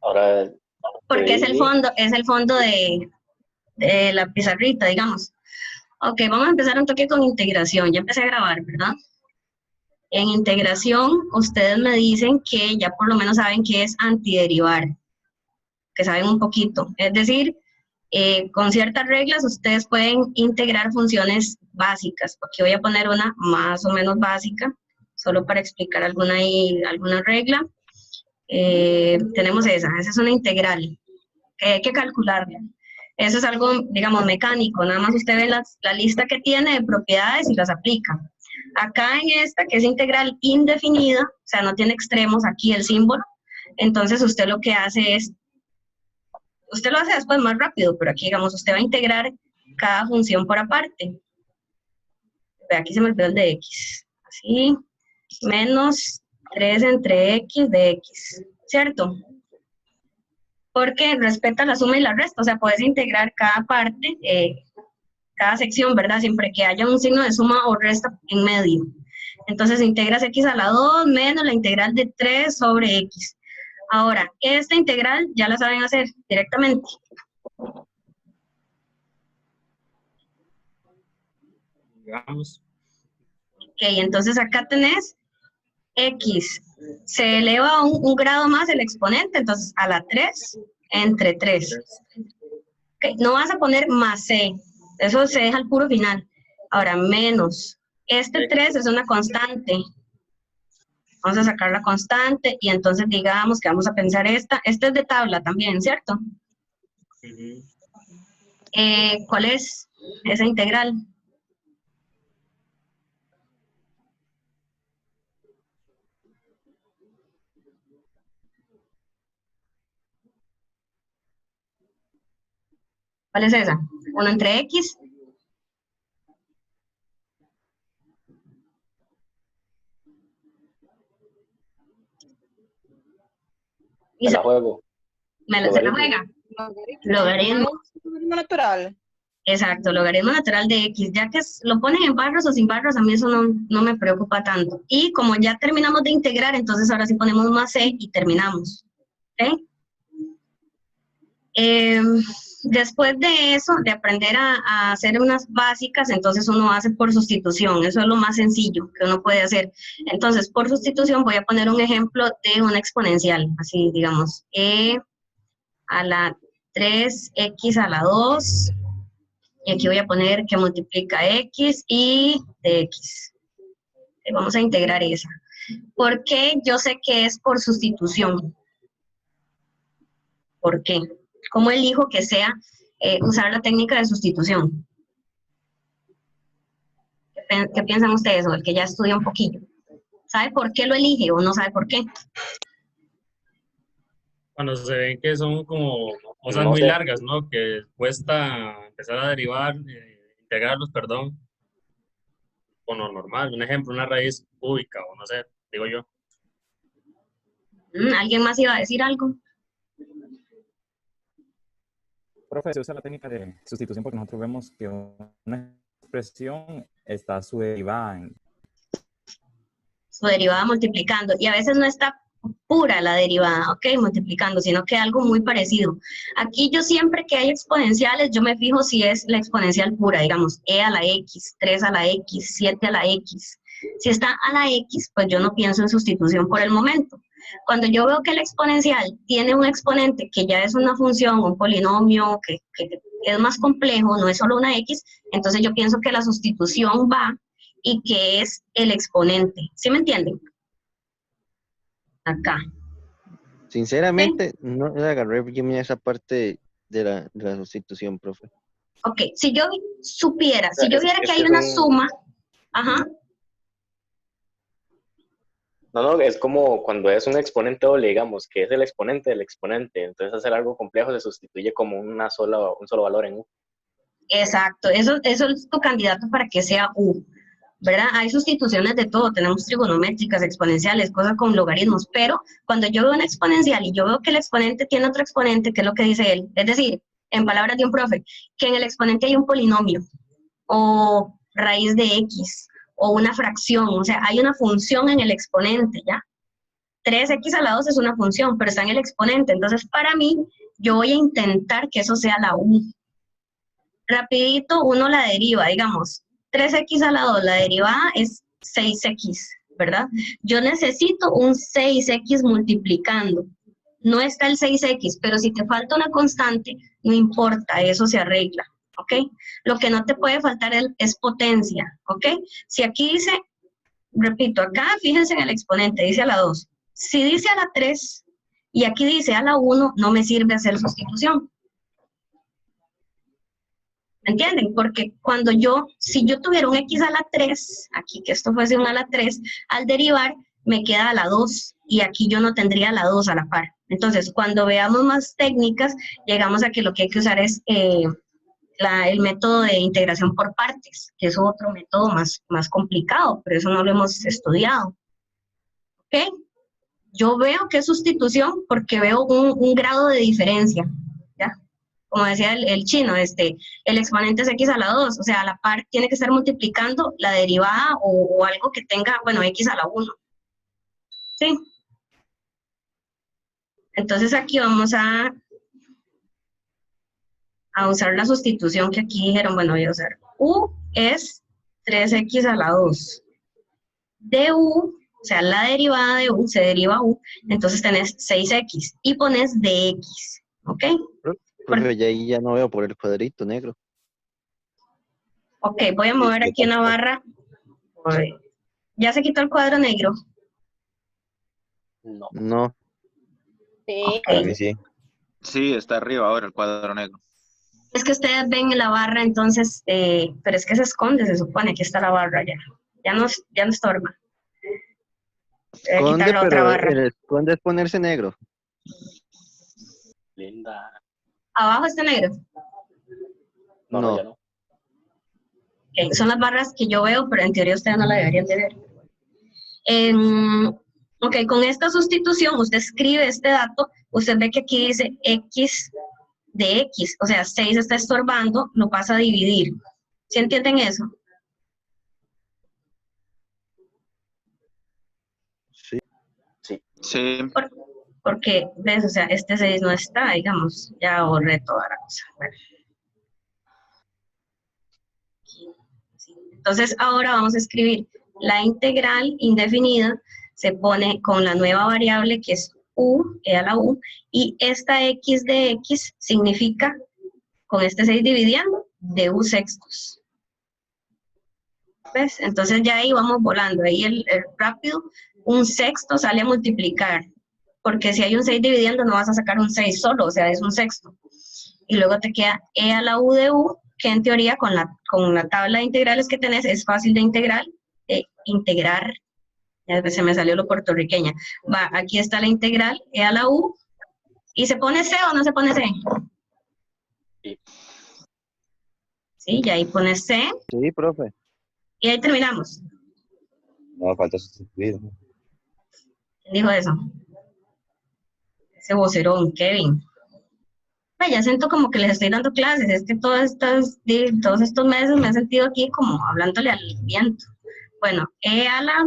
Ahora te porque dije, es el fondo de la pizarrita, digamos. Ok, vamos a empezar un toque con integración. Ya empecé a grabar, ¿verdad? En integración, ustedes me dicen que ya por lo menos saben qué es antiderivar, que saben un poquito. Es decir, con ciertas reglas ustedes pueden integrar funciones básicas. Aquí voy a poner una más o menos básica, solo para explicar alguna regla. Tenemos esa es una integral, que hay que calcularla. Eso es algo, digamos, mecánico, nada más usted ve la lista que tiene de propiedades y las aplica. Acá en esta, que es integral indefinida, o sea, no tiene extremos aquí el símbolo, entonces usted lo que hace es, usted lo hace después más rápido, pero aquí, digamos, usted va a integrar cada función por aparte. Aquí se me olvidó el de x. Así, menos 3 entre x de x, ¿cierto? Porque respeta la suma y la resta, o sea, puedes integrar cada parte, cada sección, ¿verdad? Siempre que haya un signo de suma o resta en medio. Entonces integras x a la 2 menos la integral de 3 sobre x. Ahora, esta integral ya la saben hacer directamente. Digamos. Ok, entonces acá tenés x. Se eleva un grado más el exponente, entonces a la 3 entre 3. Okay, no vas a poner más c, eso se deja al puro final. Ahora, menos. Este 3 es una constante. Vamos a sacar la constante y entonces digamos que vamos a pensar esta es de tabla también, ¿cierto? ¿Cuál es esa integral? ¿Cuál es esa? 1 entre x. me la juego. Se la juega. Logaritmo. Logaritmo natural. Exacto, logaritmo natural de x. Ya que lo ponen en barras o sin barras, a mí eso no me preocupa tanto. Y como ya terminamos de integrar, entonces ahora sí ponemos más c y terminamos. ¿Ok? Después de eso, de aprender a hacer unas básicas, entonces uno hace por sustitución. Eso es lo más sencillo que uno puede hacer. Entonces, por sustitución voy a poner un ejemplo de una exponencial. Así, digamos, e a la 3x a la 2. Y aquí voy a poner que multiplica x y de x. Vamos a integrar esa. ¿Por qué yo sé que es por sustitución? ¿Por qué? ¿Cómo elijo que sea usar la técnica de sustitución? ¿Qué piensan ustedes o el que ya estudia un poquillo? ¿Sabe por qué lo elige o no sabe por qué? Cuando se ven que son como cosas No muy sé. largas, ¿no? Que cuesta empezar a derivar, integrarlos, perdón, con lo normal. Un ejemplo, una raíz cúbica, o no sé, digo yo. ¿Alguien más iba a decir algo? Profe, se usa la técnica de sustitución porque nosotros vemos que una expresión está su derivada en... Su derivada multiplicando, y a veces no está pura la derivada, ok, multiplicando, sino que algo muy parecido. Aquí yo siempre que hay exponenciales, yo me fijo si es la exponencial pura, digamos, e a la x, 3 a la x, 7 a la x. Si está a la x, pues yo no pienso en sustitución por el momento. Cuando yo veo que el exponencial tiene un exponente que ya es una función, un polinomio, que es más complejo, no es solo una x, entonces yo pienso que la sustitución va y que es el exponente. ¿Sí me entienden? Acá. Sinceramente, no le agarré bien esa parte de la sustitución, profe. Ok, si yo supiera, si yo Es- viera es que hay que una son- suma, ajá, No, es como cuando es un exponente doble, digamos, que es el exponente del exponente. Entonces hacer algo complejo se sustituye como un solo valor en U. exacto, eso es tu candidato para que sea U, ¿verdad? Hay sustituciones de todo, tenemos trigonométricas, exponenciales, cosas con logaritmos, pero cuando yo veo una exponencial y yo veo que el exponente tiene otro exponente, ¿qué es lo que dice él? Es decir, en palabras de un profe, que en el exponente hay un polinomio, o raíz de X, o una fracción, o sea, hay una función en el exponente, ¿ya? 3x a la 2 es una función, pero está en el exponente. Entonces, para mí, yo voy a intentar que eso sea la u. Rapidito, uno la deriva, digamos, 3x a la 2, la derivada es 6x, ¿verdad? Yo necesito un 6x multiplicando. No está el 6x, pero si te falta una constante, no importa, eso se arregla, ¿ok? Lo que no te puede faltar es potencia, ¿ok? Si aquí dice, repito, acá fíjense en el exponente, dice a la 2. Si dice a la 3 y aquí dice a la 1, no me sirve hacer sustitución. ¿Me entienden? Porque cuando si yo tuviera un x a la 3, aquí que esto fuese un a la 3, al derivar me queda a la 2 y aquí yo no tendría la 2 a la par. Entonces, cuando veamos más técnicas, llegamos a que lo que hay que usar es el método de integración por partes, que es otro método más complicado, pero eso no lo hemos estudiado. ¿Ok? Yo veo que es sustitución porque veo un grado de diferencia, ¿ya? Como decía el chino, el exponente es x a la 2, o sea, a la par tiene que estar multiplicando la derivada o algo que tenga, bueno, x a la 1. ¿Sí? Entonces aquí vamos a usar la sustitución que aquí dijeron, bueno, voy a usar u es 3x a la 2. De u, o sea, la derivada de u, se deriva u, entonces tenés 6x y pones dx, ¿ok? Profe, ya ahí ya no veo por el cuadrito negro. Ok, voy a mover aquí una barra. ¿Ya se quitó el cuadro negro? No. No, Sí. Ok. sí. Sí, está arriba ahora el cuadro negro. Es que ustedes ven la barra, entonces, pero es que se esconde, se supone que está la barra ya. Ya no estorba. Voy a quitar Esconde, la otra pero barra. el esconde es ponerse negro. Linda. ¿Abajo está negro? No, No. ya no. Okay, son las barras que yo veo, pero en teoría ustedes no la deberían de ver. Ok, con esta sustitución, usted escribe este dato, usted ve que aquí dice x de x, o sea, 6 está estorbando, lo pasa a dividir. ¿Sí entienden eso? Sí. Sí. Porque, ¿ves? O sea, este 6 no está, digamos, ya borré toda la cosa. Bueno. Entonces, ahora vamos a escribir la integral indefinida, se pone con la nueva variable que es u, e a la u, y esta x de x significa, con este 6 dividiendo, de u sextos. ¿Ves? Entonces ya ahí vamos volando, ahí el rápido, un sexto sale a multiplicar, porque si hay un 6 dividiendo no vas a sacar un 6 solo, o sea, es un sexto. Y luego te queda e a la u de u, que en teoría con la tabla de integrales que tenés es fácil de integrar. Ya se me salió lo puertorriqueña. Va, aquí está la integral e a la u. ¿Y se pone c o no se pone c? Sí. Sí, y ahí pones c. Sí, profe. Y ahí terminamos. No, falta sustituir. ¿Quién dijo eso? Ese vocerón, Kevin. Ya siento como que les estoy dando clases, es que todos estos meses me he sentido aquí como hablándole al viento. Bueno, e a la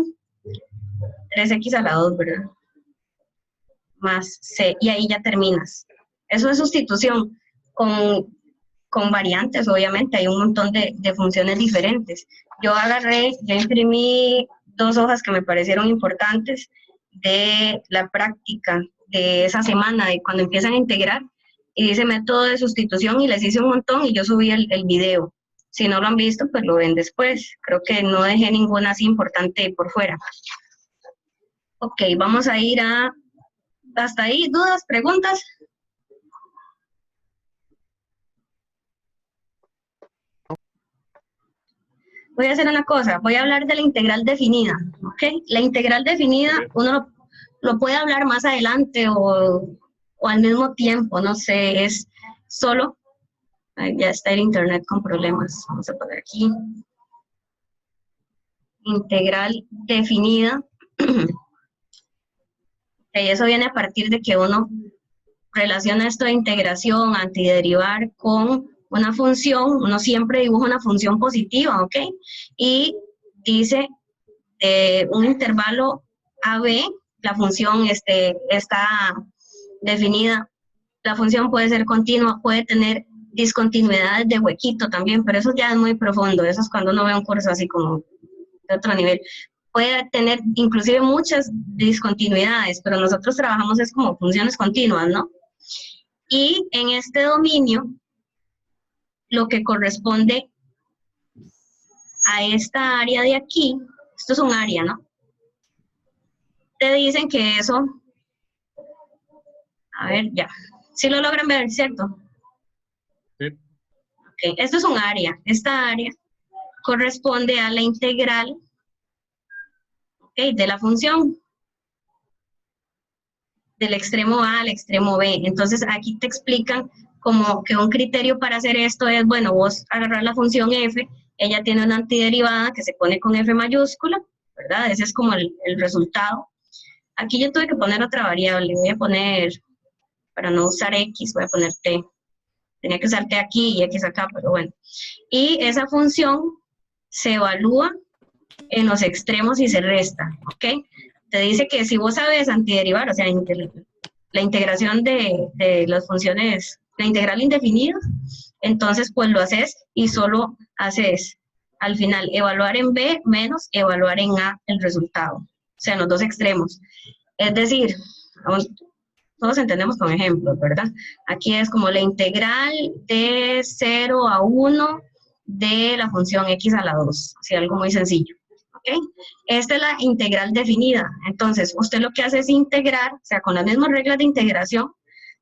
3x a la 2, ¿verdad? Más c, y ahí ya terminas. Eso es sustitución con variantes, obviamente, hay un montón de funciones diferentes. Yo imprimí 2 hojas que me parecieron importantes de la práctica de esa semana, de cuando empiezan a integrar, y dice método de sustitución y les hice un montón y yo subí el video. Si no lo han visto, pues lo ven después. Creo que no dejé ninguna así importante por fuera. Ok, vamos a ir hasta ahí. ¿Dudas, preguntas? Voy a hacer una cosa, voy a hablar de la integral definida, ¿ok? La integral definida uno lo puede hablar más adelante o al mismo tiempo, no sé, es solo, ya está el internet con problemas, vamos a poner aquí, integral definida, eso viene a partir de que uno relaciona esto de integración, antiderivar con una función, uno siempre dibuja una función positiva, ¿ok? Y dice un intervalo AB la función está definida. La función puede ser continua, puede tener discontinuidades de huequito también, pero eso ya es muy profundo, eso es cuando uno ve un curso así como de otro nivel. Puede tener inclusive muchas discontinuidades, pero nosotros trabajamos es como funciones continuas, ¿no? Y en este dominio, lo que corresponde a esta área de aquí, esto es un área, ¿no? Te dicen que eso, a ver, ya, sí lo logran ver, ¿cierto? Sí. Okay. Esto es un área, esta área corresponde a la integral, okay, de la función del extremo A al extremo B. Entonces aquí te explican como que un criterio para hacer esto es, bueno, vos agarrar la función f, ella tiene una antiderivada que se pone con f mayúscula, ¿verdad? Ese es como el resultado. Aquí yo tuve que poner otra variable, voy a poner, para no usar x, voy a poner t. Tenía que usar t aquí y x acá, pero bueno. Y esa función se evalúa en los extremos y se resta, ¿ok? Te dice que si vos sabes antiderivar, o sea, la integración de las funciones, la integral indefinida, entonces pues lo haces y solo haces al final evaluar en B menos evaluar en A el resultado, o sea, en los dos extremos. Es decir, todos entendemos con ejemplos, ¿verdad? Aquí es como la integral de 0 a 1 de la función x a la 2, así algo muy sencillo. ¿Okay? Esta es la integral definida. Entonces, usted lo que hace es integrar, o sea, con las mismas reglas de integración,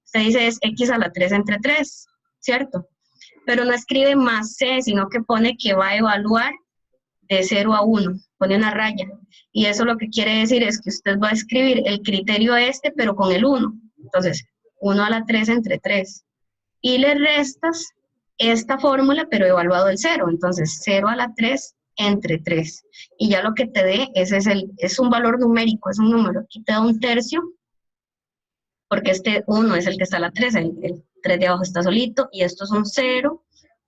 usted dice es x a la 3 entre 3, ¿cierto? Pero no escribe más c, sino que pone que va a evaluar de 0 a 1, pone una raya. Y eso lo que quiere decir es que usted va a escribir el criterio pero con el 1. Entonces, 1 a la 3 entre 3. Y le restas esta fórmula, pero evaluado el 0. Entonces, 0 a la 3 entre 3. Y ya lo que te dé, es un valor numérico, es un número. Aquí te da un tercio, porque este 1 es el que está a la 3, el 3 de abajo está solito, y esto es un 0,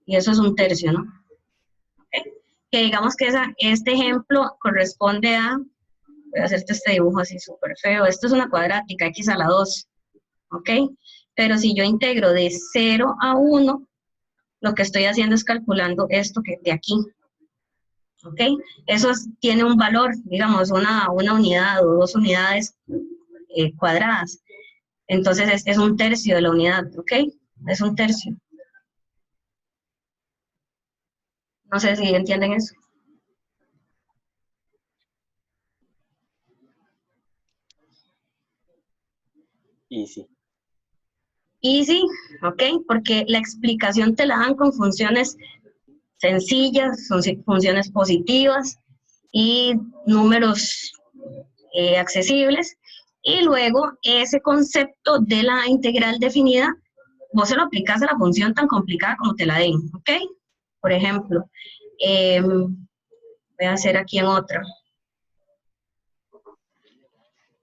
y eso es un tercio, ¿no? ¿Okay? Que digamos que este ejemplo corresponde a, voy a hacerte este dibujo así súper feo, esto es una cuadrática, x a la 2, ¿ok? Pero si yo integro de 0 a 1, lo que estoy haciendo es calculando esto que de aquí, ¿ok? Eso tiene un valor, digamos, una unidad o 2 unidades cuadradas. Entonces es un tercio de la unidad, ¿ok? Es un tercio. No sé si entienden eso. Easy. Easy, ¿ok? Porque la explicación te la dan con funciones sencillas, son funciones positivas y números accesibles. Y luego ese concepto de la integral definida, vos se lo aplicas a la función tan complicada como te la den, ¿ok? Por ejemplo, voy a hacer aquí en otra.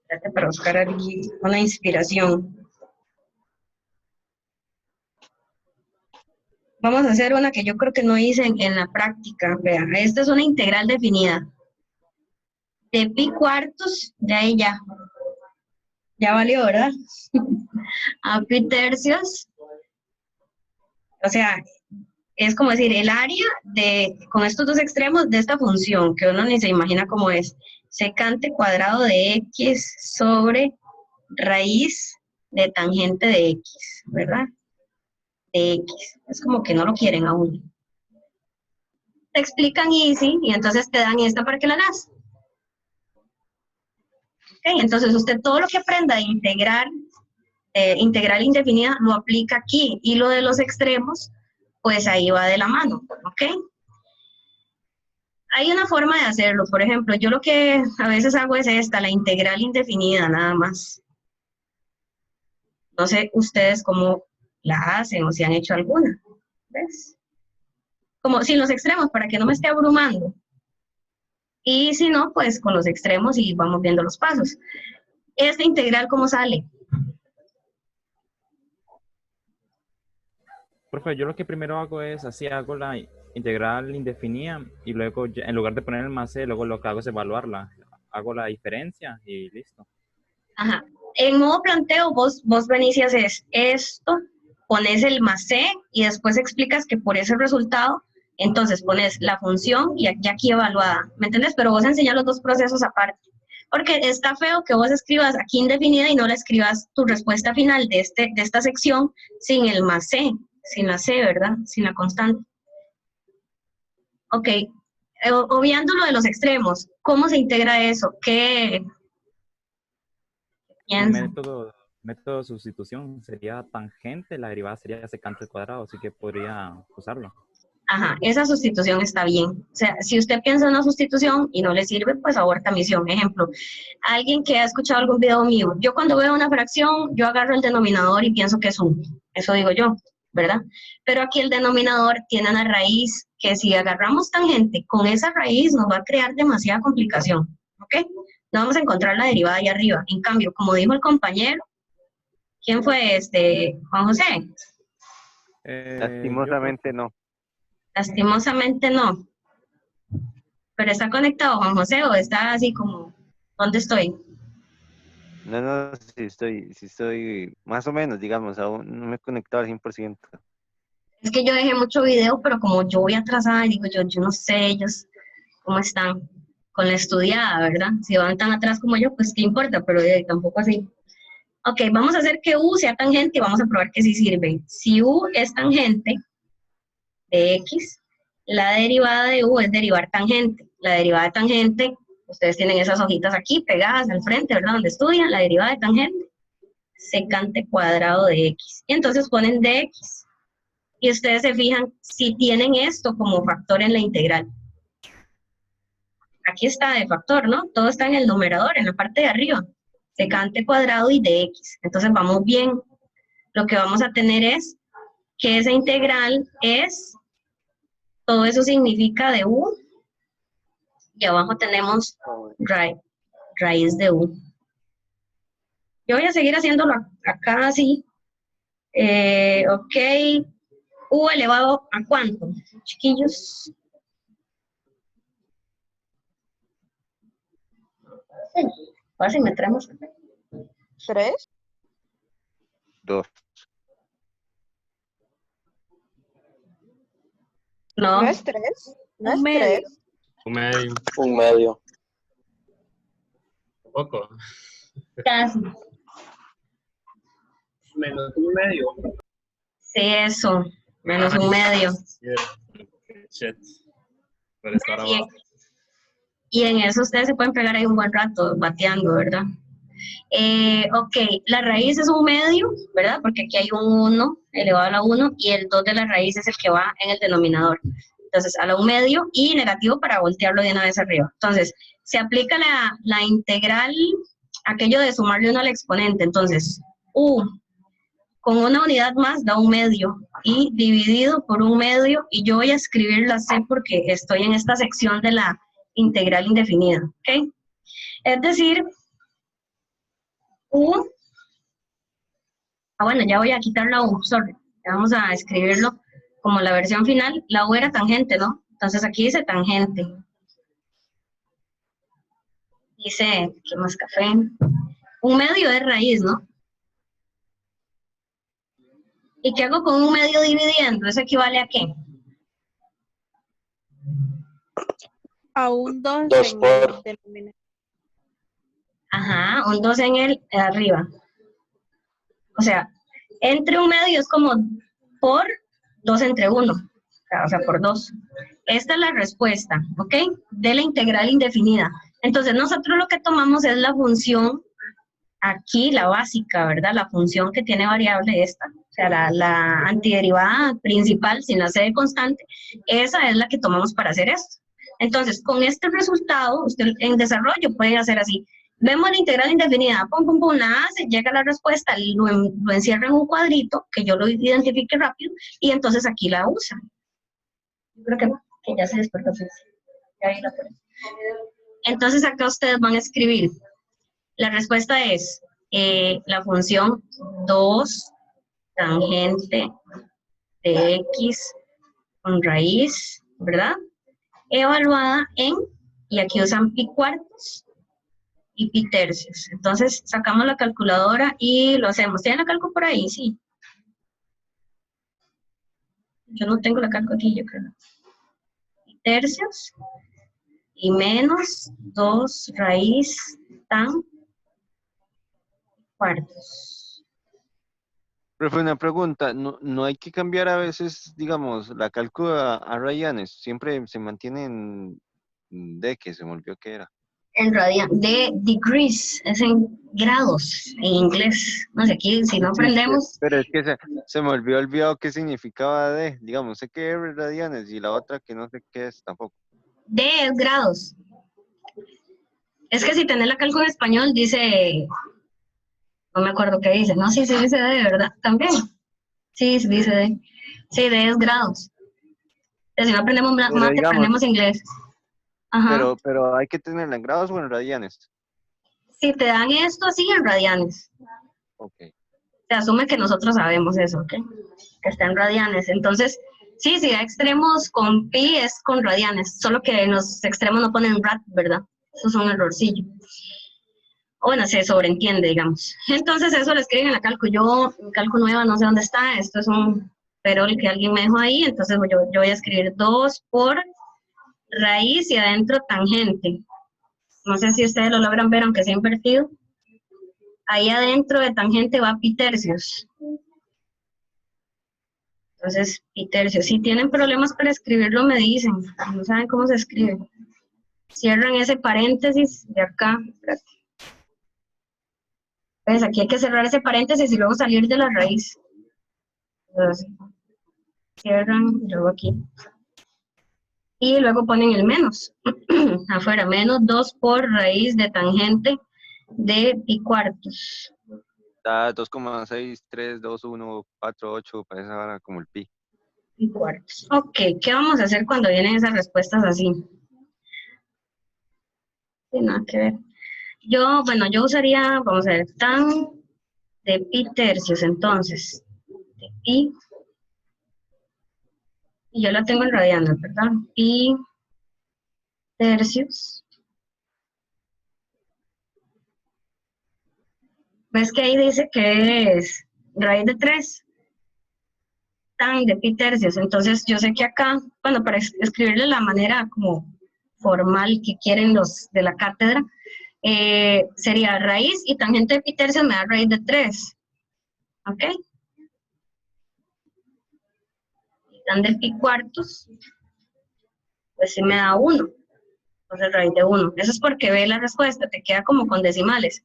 Espérate para buscar aquí una inspiración. Vamos a hacer una que yo creo que no hice en la práctica. Vean, esta es una integral definida. De pi cuartos, de ahí ya. Ya valió, ¿verdad? A pi tercios. O sea, es como decir, el área con estos dos extremos de esta función, que uno ni se imagina cómo es, secante cuadrado de x sobre raíz de tangente de x, ¿verdad? De x. Es como que no lo quieren aún. Te explican easy y entonces te dan esta para que la hagas. Okay, entonces usted todo lo que aprenda de integral indefinida lo aplica aquí y lo de los extremos, pues ahí va de la mano, ¿ok? Hay una forma de hacerlo, por ejemplo, yo lo que a veces hago es esta, la integral indefinida nada más. No sé ustedes cómo la hacen o si han hecho alguna, ¿ves? Como sin los extremos para que no me esté abrumando. Y si no, pues con los extremos y vamos viendo los pasos. Esta integral, ¿cómo sale? Profe, yo lo que primero hago es, así hago la integral indefinida y luego, en lugar de poner el más c, luego lo que hago es evaluarla. Hago la diferencia y listo. Ajá. En modo planteo, vos venís y haces esto, pones el más C y después explicas que por ese resultado, entonces pones la función y aquí evaluada, ¿me entiendes? Pero vos enseñas los dos procesos aparte. Porque está feo que vos escribas aquí indefinida y no la escribas tu respuesta final de esta sección sin el más C, sin la C, ¿verdad? Sin la constante. Ok, obviando lo de los extremos, ¿cómo se integra eso? ¿Qué piensan? Método de sustitución sería tangente, la derivada sería secante al cuadrado, así que podría usarlo. Ajá, esa sustitución está bien. O sea, si usted piensa en una sustitución y no le sirve, pues aborta misión. Ejemplo, alguien que ha escuchado algún video mío, yo cuando veo una fracción, yo agarro el denominador y pienso que es 1. Eso digo yo, ¿verdad? Pero aquí el denominador tiene una raíz que si agarramos tangente con esa raíz nos va a crear demasiada complicación, ¿ok? No vamos a encontrar la derivada ahí arriba. En cambio, como dijo el compañero, ¿quién fue Juan José? Lastimosamente no. Lastimosamente no. ¿Pero está conectado Juan José o está así como, ¿dónde estoy? No, sí estoy más o menos, digamos, aún no me he conectado al 100%. Es que yo dejé mucho video, pero como yo voy atrasada, digo yo no sé ellos cómo están con la estudiada, ¿verdad? Si van tan atrás como yo, pues qué importa, pero tampoco así. Ok, vamos a hacer que U sea tangente y vamos a probar que sí sirve. Si U es tangente de X, la derivada de U es derivar tangente. La derivada de tangente, ustedes tienen esas hojitas aquí pegadas al frente, ¿verdad? Donde estudian la derivada de tangente, secante cuadrado de X. Y entonces ponen dx. Y ustedes se fijan si tienen esto como factor en la integral. Aquí está de factor, ¿no? Todo está en el numerador, en la parte de arriba. Secante cuadrado y dx. Entonces vamos bien. Lo que vamos a tener es que esa integral es, todo eso significa de u, y abajo tenemos raíz de u. Yo voy a seguir haciéndolo acá así. Ok, u elevado a ¿cuánto, chiquillos? Fácil, me traemos. 3. 2. No. ¿No es 3? ¿No es medio. 3? Un medio. Un medio. Poco. Casi. Menos un medio. Sí, eso. Menos un medio. Shit. Pero estar abajo. Y en eso ustedes se pueden pegar ahí un buen rato bateando, ¿verdad? Ok, la raíz es un medio, ¿verdad? Porque aquí hay un 1 elevado a la 1 y el 2 de la raíz es el que va en el denominador. Entonces, a la 1 medio y negativo para voltearlo de una vez arriba. Entonces, se aplica la integral, aquello de sumarle 1 al exponente. Entonces, u con una unidad más da 1 medio y dividido por 1 medio, y yo voy a escribir la C porque estoy en esta sección de la integral indefinida, ¿ok? Es decir, U, bueno, ya voy a quitar la U, sorry, vamos a escribirlo como la versión final. La U era tangente, ¿no? Entonces aquí dice tangente. Dice, ¿qué más café? 1 medio es raíz, ¿no? ¿Y qué hago con 1 medio dividiendo? ¿Eso equivale a qué? A un 2 2 en por. el denominador. Ajá, un 2 en el arriba. O sea, entre 1 medio es como por 2 entre 1. O sea, por 2. Esta es la respuesta, ¿ok? De la integral indefinida. Entonces, nosotros lo que tomamos es la función, aquí la básica, ¿verdad? La función que tiene variable esta, o sea, la antiderivada principal sin la c de constante, esa es la que tomamos para hacer esto. Entonces, con este resultado, usted en desarrollo puede hacer así. Vemos la integral indefinida, pum, pum, pum, la hace, llega la respuesta, lo encierra en un cuadrito, que yo lo identifique rápido, y entonces aquí la usa. Yo creo que ya se despertó. Entonces acá ustedes van a escribir. La respuesta es la función 2 tangente de x con raíz, ¿verdad? Evaluada en, y aquí usan pi cuartos, y pi tercios. Entonces sacamos la calculadora y lo hacemos. ¿Tienen la calco por ahí? Sí. Yo no tengo la calco aquí, yo creo. Pi tercios y menos 2 raíz tan cuartos. Profe, una pregunta, ¿no hay que cambiar a veces, digamos, la cálculo a radianes? Siempre se mantiene en D, que se me olvidó qué era. En de degrees, es en grados en inglés. No sé, aquí si no Sí, aprendemos, pero es que se me olvidó qué significaba D. Digamos, sé que es radianes y la otra que no sé qué es tampoco. D es grados. Es que si tenés la calco en español dice, no me acuerdo qué dice, no, sí dice D, de verdad, también. Sí, dice D. Sí, D es grados. Pero si no aprendemos Pero mate, digamos, aprendemos inglés. Ajá. pero hay que tenerla en grados o en radianes. Si te dan esto así en radianes, Ok. se asume que nosotros sabemos eso, ¿ok? Que está en radianes. Entonces, sí, si da extremos con pi es con radianes, solo que en los extremos no ponen rad, ¿verdad? Eso es un errorcillo. Bueno, se sobreentiende, digamos. Entonces eso lo escriben en la calco. Yo, calco nueva, no sé dónde está, esto es un perol que alguien me dejó ahí, entonces yo voy a escribir 2 por raíz y adentro tangente. No sé si ustedes lo logran ver, aunque sea invertido. Ahí adentro de tangente va pi tercios. Entonces, pi tercios. Si tienen problemas para escribirlo, me dicen. No saben cómo se escribe. Cierran ese paréntesis de acá. Espérate. Pues aquí hay que cerrar ese paréntesis y luego salir de la raíz. Entonces, cierran, y luego aquí. Y luego ponen el menos. Afuera, menos 2 por raíz de tangente de pi cuartos. Da 2,63214,8, parece ahora como el pi. Pi cuartos. Ok, ¿qué vamos a hacer cuando vienen esas respuestas así? Sí, nada que ver. Yo usaría, vamos a ver, tan de pi tercios, entonces, de pi, y yo la tengo en radianes, ¿verdad? Pi tercios. ¿Ves que ahí dice que es raíz de 3? Tan de pi tercios. Entonces yo sé que acá, bueno, para escribirle la manera como formal que quieren los de la cátedra, sería raíz y tangente de pi tercios me da raíz de 3. ¿Ok? Y tan de pi cuartos, pues sí me da 1. Entonces raíz de 1. Eso es porque ve la respuesta, te queda como con decimales.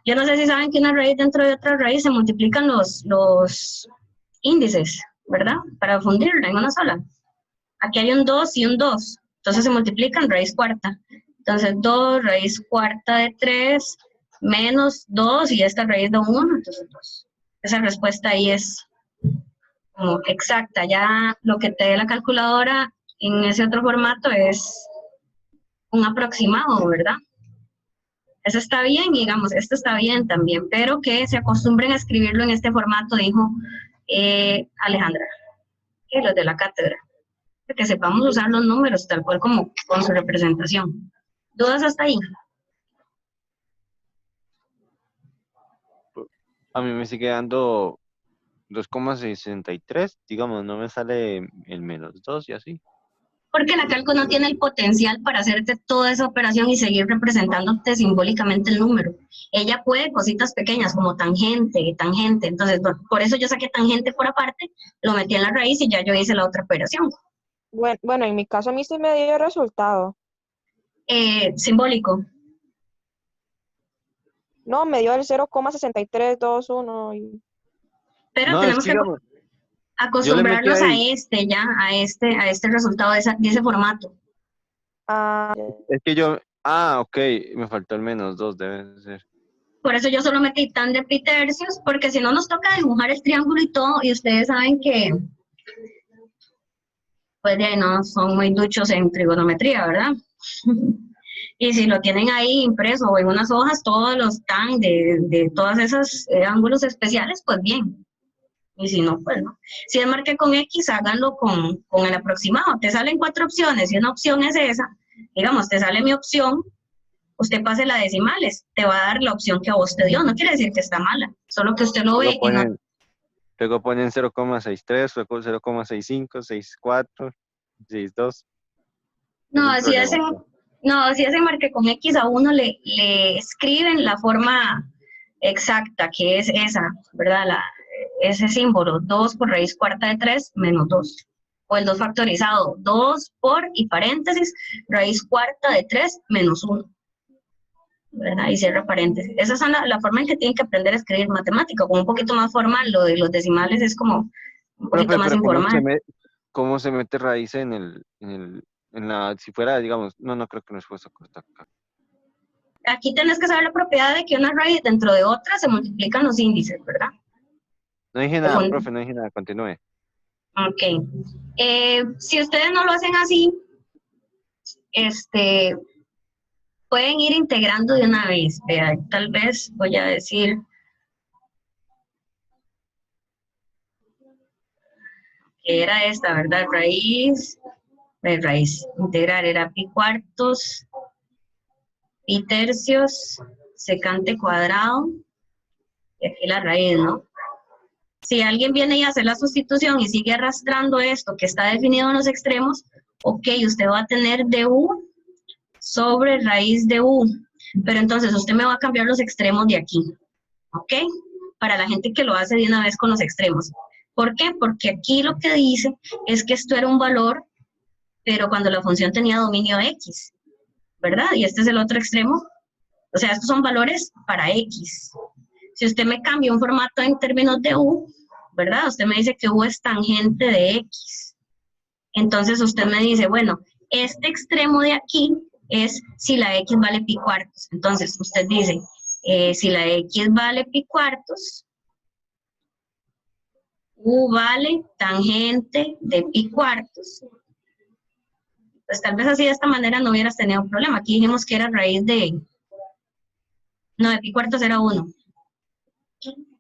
Yo no sé si saben que una raíz dentro de otra raíz se multiplican los índices, ¿verdad? Para fundirla en una sola. Aquí hay un 2 y un 2. Entonces se multiplican raíz cuarta. Entonces 2 raíz cuarta de 3 menos 2 y esta raíz de 1, entonces 2. Esa respuesta ahí es como exacta. Ya lo que te dé la calculadora en ese otro formato es un aproximado, ¿verdad? Eso está bien, digamos, esto está bien también, pero que se acostumbren a escribirlo en este formato, dijo Alejandra, y los de la cátedra, que sepamos usar los números tal cual como con su representación. ¿Dudas hasta ahí? A mí me sigue dando 2,63, digamos, no me sale el menos 2 y así. Porque la calco no tiene el potencial para hacerte toda esa operación y seguir representándote simbólicamente el número. Ella puede cositas pequeñas como tangente, tangente. Entonces, por eso yo saqué tangente por aparte, lo metí en la raíz y ya yo hice la otra operación. Bueno, en mi caso a mí sí me dio el resultado. Simbólico. No, me dio el 0,6321. Pero No, tenemos es que, digamos, acostumbrarlos a ahí. este resultado de ese formato. Es que ok, me faltó el menos 2, debe ser. Por eso yo solo metí tan de pi tercios, porque si no nos toca dibujar el triángulo y todo, y ustedes saben que pues de ahí no son muy duchos en trigonometría, ¿verdad? Y si lo tienen ahí impreso o en unas hojas, todos los tan de todas esas ángulos especiales, pues bien. Y si no, pues no. Si es marqué con X, háganlo con el aproximado. Te salen 4 opciones y una opción es esa. Digamos, te sale mi opción usted pase la decimales, te va a dar la opción que a vos te dio. No quiere decir que está mala, solo que usted lo ve y no. Luego ponen 0,63, luego 0,65, 64, 62. No, si hacen, marque con X a uno le escriben la forma exacta, que es esa, ¿verdad? Ese símbolo, 2 por raíz cuarta de 3 menos 2. O el 2 factorizado, 2 por y paréntesis, raíz cuarta de 3 menos 1. ¿Verdad? Y cierra paréntesis. Esa es la forma en que tienen que aprender a escribir matemática, como un poquito más formal. Lo de los decimales es como un poquito más informal. ¿Cómo se mete raíz si fuera, digamos, no creo que nos fuese a cortar acá. Aquí tenés que saber la propiedad de que una raíz dentro de otra se multiplican los índices, ¿verdad? No dije nada, profe, no dije nada, continúe. Ok. Si ustedes no lo hacen así, pueden ir integrando de una vez. Vea, tal vez voy a decir que era esta, ¿verdad? Raíz, integrar era pi cuartos, pi tercios, secante cuadrado, y aquí la raíz, ¿no? Si alguien viene y hace la sustitución y sigue arrastrando esto que está definido en los extremos, ok, usted va a tener du sobre raíz de u, pero entonces usted me va a cambiar los extremos de aquí, ¿ok? Para la gente que lo hace de una vez con los extremos. ¿Por qué? Porque aquí lo que dice es que esto era un valor, pero cuando la función tenía dominio x, ¿verdad? Y este es el otro extremo. O sea, estos son valores para x. Si usted me cambia un formato en términos de u, ¿verdad? Usted me dice que u es tangente de x. Entonces usted me dice, bueno, este extremo de aquí es si la x vale pi cuartos. Entonces usted dice, si la x vale pi cuartos, u vale tangente de pi cuartos. Pues tal vez así de esta manera no hubieras tenido un problema. Aquí dijimos que era raíz de pi cuartos era 1.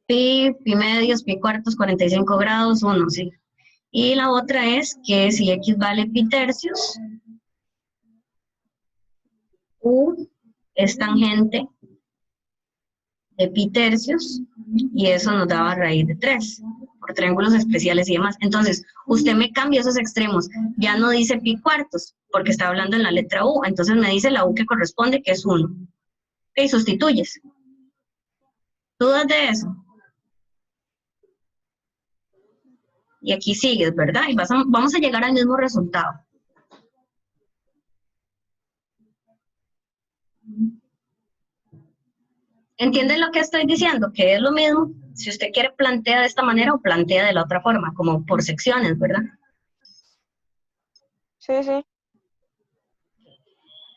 Pi medios, pi cuartos, 45 grados, 1, sí. Y la otra es que si x vale pi tercios, u es tangente de pi tercios, y eso nos daba raíz de 3, por triángulos especiales y demás. Entonces, usted me cambia esos extremos, ya no dice pi cuartos, porque está hablando en la letra u, entonces me dice la u que corresponde, que es 1. Ok, sustituyes. ¿Dudas de eso? Y aquí sigues, ¿verdad? Y vamos a llegar al mismo resultado. ¿Entienden lo que estoy diciendo? Que es lo mismo. Si usted quiere plantea de esta manera o plantea de la otra forma, como por secciones, ¿verdad? Sí, sí.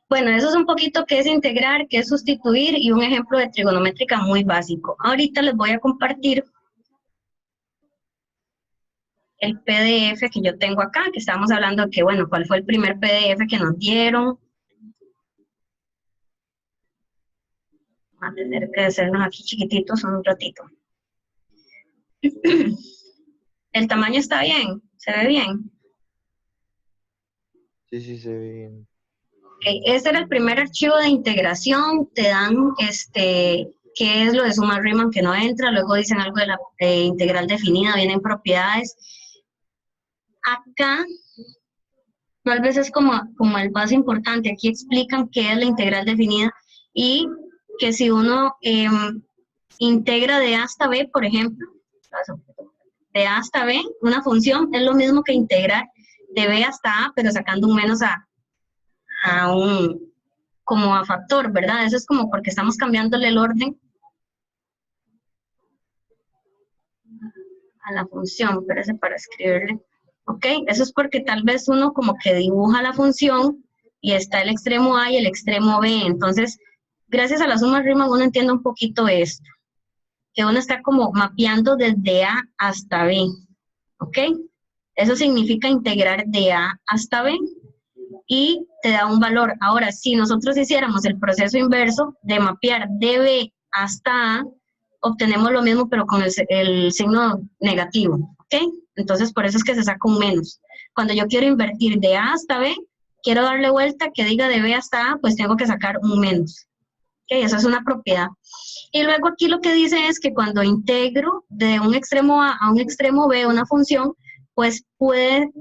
Bueno, eso es un poquito qué es integrar, qué es sustituir y un ejemplo de trigonométrica muy básico. Ahorita les voy a compartir el PDF que yo tengo acá, que estábamos hablando de que, bueno, ¿cuál fue el primer PDF que nos dieron? Vamos a tener que hacernos aquí chiquititos un ratito. ¿El tamaño está bien? ¿Se ve bien? Sí, sí, se ve bien. Okay, este era el primer archivo de integración. Te dan, qué es lo de suma Riemann que no entra, luego dicen algo de la integral definida, vienen propiedades. Acá, tal vez es como el más importante, aquí explican qué es la integral definida y que si uno integra de A hasta B, por ejemplo, de A hasta B, una función es lo mismo que integrar de B hasta A, pero sacando un menos como a factor, ¿verdad? Eso es como porque estamos cambiándole el orden a la función, espérese para escribirle. ¿Ok? Eso es porque tal vez uno como que dibuja la función y está el extremo A y el extremo B. Entonces, gracias a la suma Riemann uno entiende un poquito esto. Que uno está como mapeando desde A hasta B. ¿Ok? Eso significa integrar de A hasta B y te da un valor. Ahora, si nosotros hiciéramos el proceso inverso de mapear de B hasta A, obtenemos lo mismo pero con el signo negativo. ¿Ok? Entonces, por eso es que se saca un menos. Cuando yo quiero invertir de A hasta B, quiero darle vuelta, que diga de B hasta A, pues tengo que sacar un menos. Esa es una propiedad. Y luego aquí lo que dice es que cuando integro de un extremo A a un extremo B una función, pues puede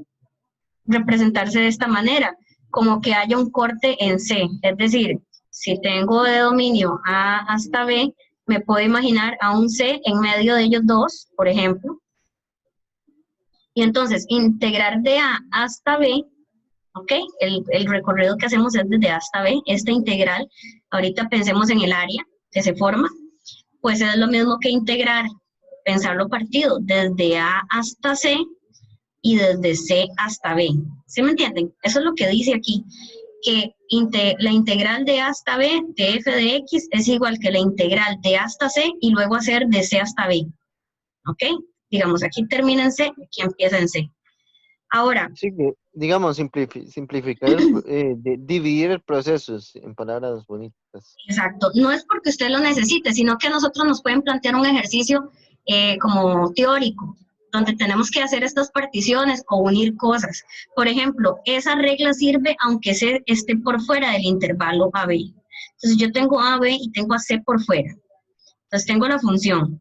representarse de esta manera, como que haya un corte en C. Es decir, si tengo de dominio A hasta B, me puedo imaginar a un C en medio de ellos dos, por ejemplo. Y entonces, integrar de A hasta B, ¿ok? El recorrido que hacemos es desde A hasta B. Esta integral, ahorita pensemos en el área que se forma, pues es lo mismo que integrar, pensarlo partido, desde A hasta C y desde C hasta B. ¿Sí me entienden? Eso es lo que dice aquí, que la integral de A hasta B de f de x es igual que la integral de A hasta C y luego hacer de C hasta B. ¿Ok? Digamos, aquí termina en C, aquí empieza en C. Ahora. Sí, digamos, simplificar, dividir el proceso en palabras bonitas. Exacto. No es porque usted lo necesite, sino que nosotros nos pueden plantear un ejercicio como teórico, donde tenemos que hacer estas particiones o unir cosas. Por ejemplo, esa regla sirve aunque C esté por fuera del intervalo AB. Entonces yo tengo AB y tengo a C por fuera. Entonces tengo la función.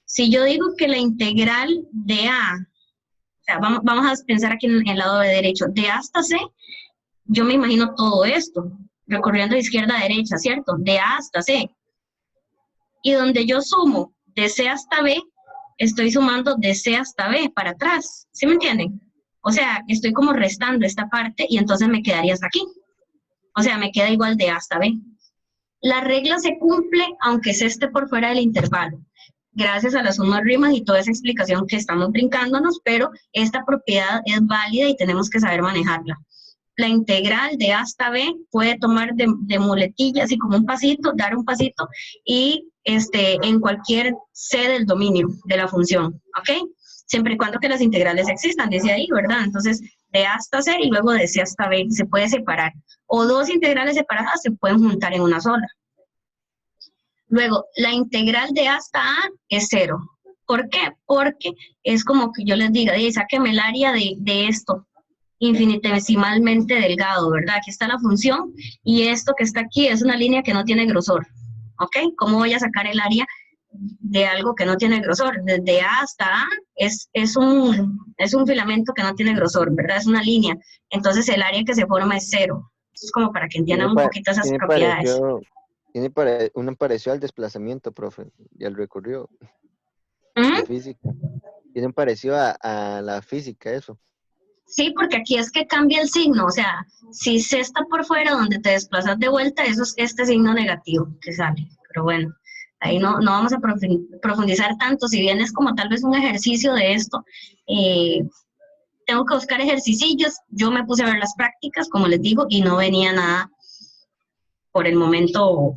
Si yo digo que la integral de A, o sea, vamos a pensar aquí en el lado de derecho, de A hasta C, yo me imagino todo esto, recorriendo de izquierda a derecha, ¿cierto? De A hasta C. Y donde yo sumo de C hasta B, estoy sumando de C hasta B para atrás, ¿sí me entienden? O sea, estoy como restando esta parte y entonces me quedaría hasta aquí. O sea, me queda igual de A hasta B. La regla se cumple aunque C esté por fuera del intervalo, gracias a las sumas rimas y toda esa explicación que estamos brincándonos, pero esta propiedad es válida y tenemos que saber manejarla. La integral de A hasta B puede tomar de muletilla, así como un pasito, dar un pasito, y en cualquier C del dominio de la función, ¿ok? Siempre y cuando que las integrales existan, dice ahí, ¿verdad? Entonces, de A hasta C y luego de C hasta B se puede separar. O dos integrales separadas se pueden juntar en una sola. Luego, la integral de A hasta A es 0. ¿Por qué? Porque es como que yo les diga, sáqueme el área de esto, infinitesimalmente delgado, ¿verdad? Aquí está la función y esto que está aquí es una línea que no tiene grosor, ¿ok? ¿Cómo voy a sacar el área de algo que no tiene grosor? Desde A hasta A es un filamento que no tiene grosor, ¿verdad? Es una línea. Entonces el área que se forma es 0. Eso es como para que entiendan un poquito esas propiedades. Tiene un parecido al desplazamiento, profe, y al recorrido. De física. Tiene un parecido a la física, eso. Sí, porque aquí es que cambia el signo, o sea, si C está por fuera donde te desplazas de vuelta, eso es este signo negativo que sale, pero bueno, ahí no vamos a profundizar tanto, si bien es como tal vez un ejercicio de esto, tengo que buscar ejercicillos, yo me puse a ver las prácticas, como les digo, y no venía nada por el momento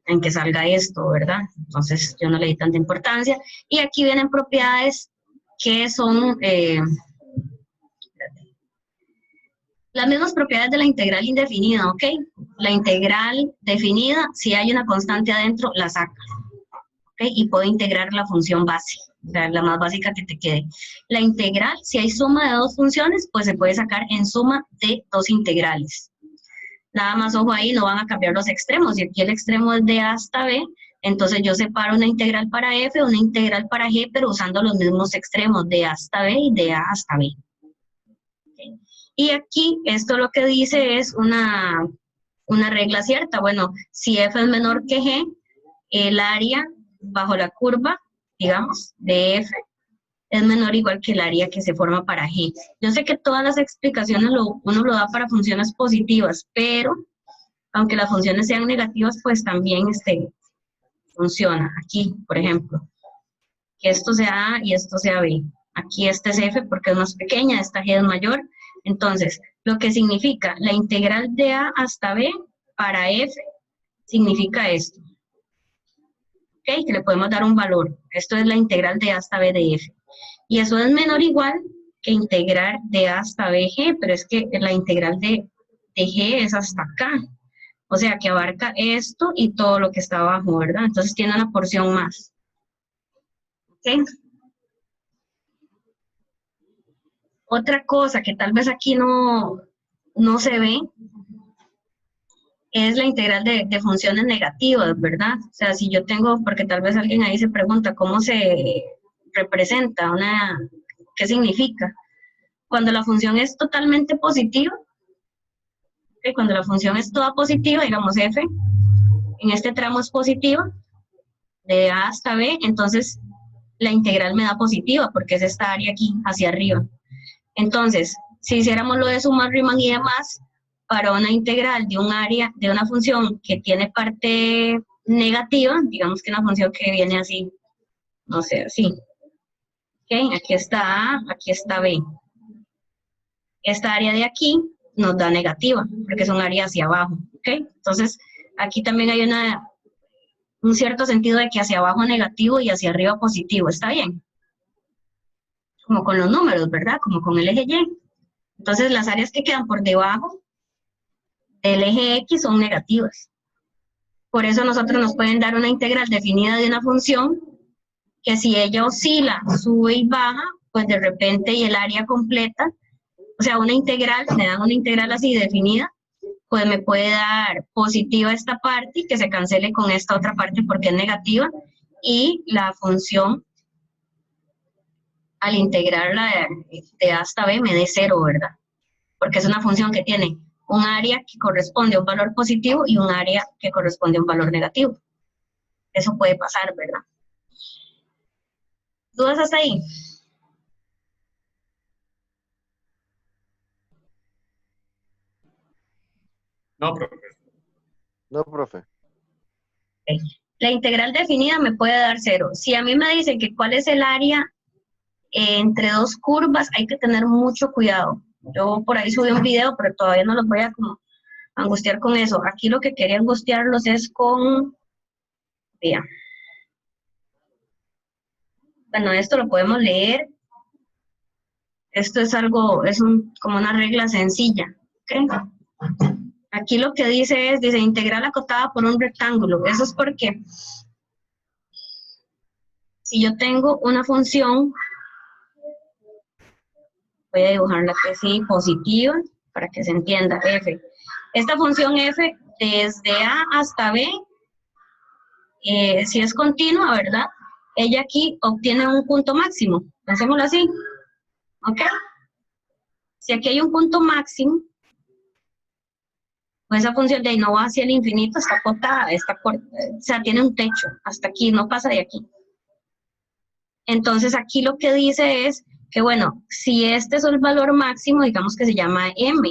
en que salga esto, ¿verdad? Entonces yo no le di tanta importancia, y aquí vienen propiedades que son... las mismas propiedades de la integral indefinida, ¿ok? La integral definida, si hay una constante adentro, la sacas, ¿ok? Y puedo integrar la función base, o sea, la más básica que te quede. La integral, si hay suma de dos funciones, pues se puede sacar en suma de dos integrales. Nada más, ojo ahí, no van a cambiar los extremos. Si aquí el extremo es de A hasta B, entonces yo separo una integral para F, una integral para G, pero usando los mismos extremos, de A hasta B y de A hasta B. Y aquí, esto lo que dice es una regla cierta. Bueno, si F es menor que G, el área bajo la curva, digamos, de F, es menor o igual que el área que se forma para G. Yo sé que todas las explicaciones uno lo da para funciones positivas, pero aunque las funciones sean negativas, pues también funciona. Aquí, por ejemplo, que esto sea A y esto sea B. Aquí este es F porque es más pequeña, esta G es mayor. Entonces, lo que significa la integral de A hasta B para F significa esto. ¿Ok? Que le podemos dar un valor. Esto es la integral de A hasta B de F. Y eso es menor o igual que integrar de A hasta BG, pero es que la integral de G es hasta acá. O sea, que abarca esto y todo lo que está abajo, ¿verdad? Entonces tiene una porción más. ¿Ok? Otra cosa que tal vez aquí no se ve es la integral de funciones negativas, ¿verdad? O sea, si yo tengo, porque tal vez alguien ahí se pregunta cómo se representa ¿qué significa? Cuando la función es totalmente positiva, cuando la función es toda positiva, digamos f, en este tramo es positiva, de A hasta B, entonces la integral me da positiva, porque es esta área aquí, hacia arriba. Entonces, si hiciéramos lo de sumar, Riemann y demás, para una integral de un área, de una función que tiene parte negativa, digamos que una función que viene así, no sé, así. ¿Okay? Aquí está A, aquí está B. Esta área de aquí nos da negativa, porque es un área hacia abajo. ¿Okay? Entonces, aquí también hay un cierto sentido de que hacia abajo negativo y hacia arriba positivo. ¿Está bien? Como con los números, ¿verdad? Como con el eje Y. Entonces, las áreas que quedan por debajo del eje X son negativas. Por eso nosotros nos pueden dar una integral definida de una función que si ella oscila, sube y baja, pues de repente y el área completa, o sea, una integral, me dan una integral así definida, pues me puede dar positiva esta parte y que se cancele con esta otra parte porque es negativa, y la función al integrarla de A hasta B me dé cero, ¿verdad? Porque es una función que tiene un área que corresponde a un valor positivo y un área que corresponde a un valor negativo. Eso puede pasar, ¿verdad? ¿Dudas hasta ahí? No, profe. No, profe. Okay. La integral definida me puede dar cero. Si a mí me dicen que cuál es el área entre dos curvas, hay que tener mucho cuidado. Yo por ahí subí un video, pero todavía no los voy a como angustiar con eso. Aquí lo que quería angustiarlos es con... Vean. Bueno, esto lo podemos leer. Esto es algo, como una regla sencilla. ¿Okay? Aquí lo que dice integral acotada por un rectángulo. Eso es porque si yo tengo una función, voy a dibujarla que sí, positiva, para que se entienda, f. Esta función f, desde A hasta B, si es continua, ¿verdad? Ella aquí obtiene un punto máximo. Hacémoslo así. ¿Ok? Si aquí hay un punto máximo, pues esa función de ahí no va hacia el infinito, está acotada, o sea, tiene un techo, hasta aquí, no pasa de aquí. Entonces aquí lo que dice es que, bueno, si este es el valor máximo, digamos que se llama m.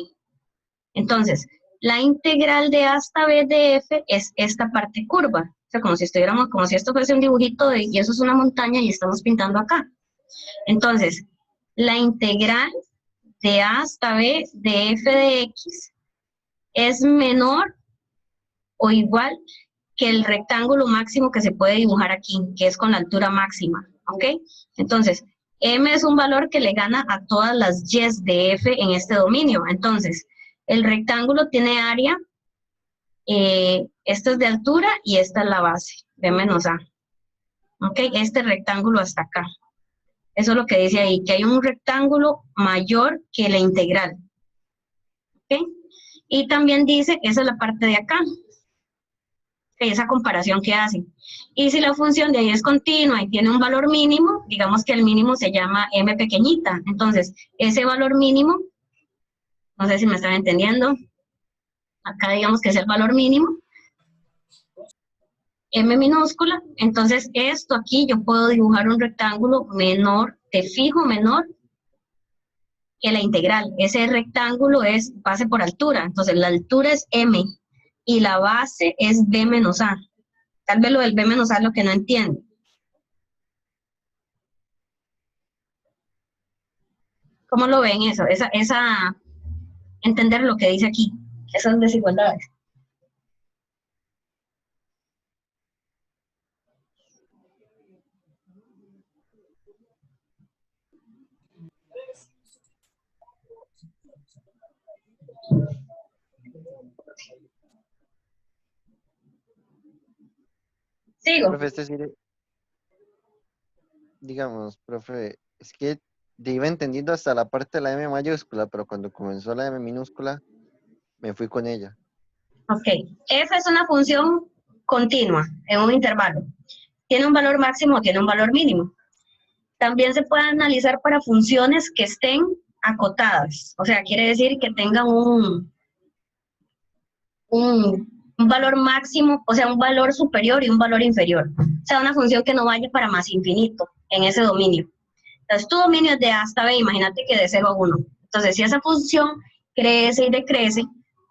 Entonces, la integral de A hasta B de f es esta parte curva. O sea, como si esto fuese un dibujito y eso es una montaña y estamos pintando acá. Entonces, la integral de A hasta B de f de x es menor o igual que el rectángulo máximo que se puede dibujar aquí, que es con la altura máxima, ¿ok? Entonces, m es un valor que le gana a todas las y de f en este dominio. Entonces, el rectángulo tiene área, esta es de altura y esta es la base, b menos a. ¿Ok? Este rectángulo hasta acá. Eso es lo que dice ahí, que hay un rectángulo mayor que la integral. ¿Ok? Y también dice que esa es la parte de acá. Esa comparación que hacen. Y si la función de ahí es continua y tiene un valor mínimo, digamos que el mínimo se llama m pequeñita. Entonces, ese valor mínimo, no sé si me están entendiendo, acá digamos que es el valor mínimo, m minúscula, entonces esto aquí yo puedo dibujar un rectángulo menor, de fijo menor que la integral. Ese rectángulo es base por altura, entonces la altura es m y la base es b menos a. Tal vez lo del b menos a es lo que no entiendo. ¿Cómo lo ven eso? Entender lo que dice aquí, esas desigualdades. Sigo. Profe, digamos, profe, es que te iba entendiendo hasta la parte de la M mayúscula, pero cuando comenzó la M minúscula, me fui con ella. Ok, f es una función continua en un intervalo. Tiene un valor máximo o tiene un valor mínimo. También se puede analizar para funciones que estén acotadas. O sea, quiere decir que tengan un valor máximo, o sea, un valor superior y un valor inferior. O sea, una función que no vaya para más infinito en ese dominio. Entonces, tu dominio es de A hasta B, imagínate que de 0 a 1. Entonces, si esa función crece y decrece,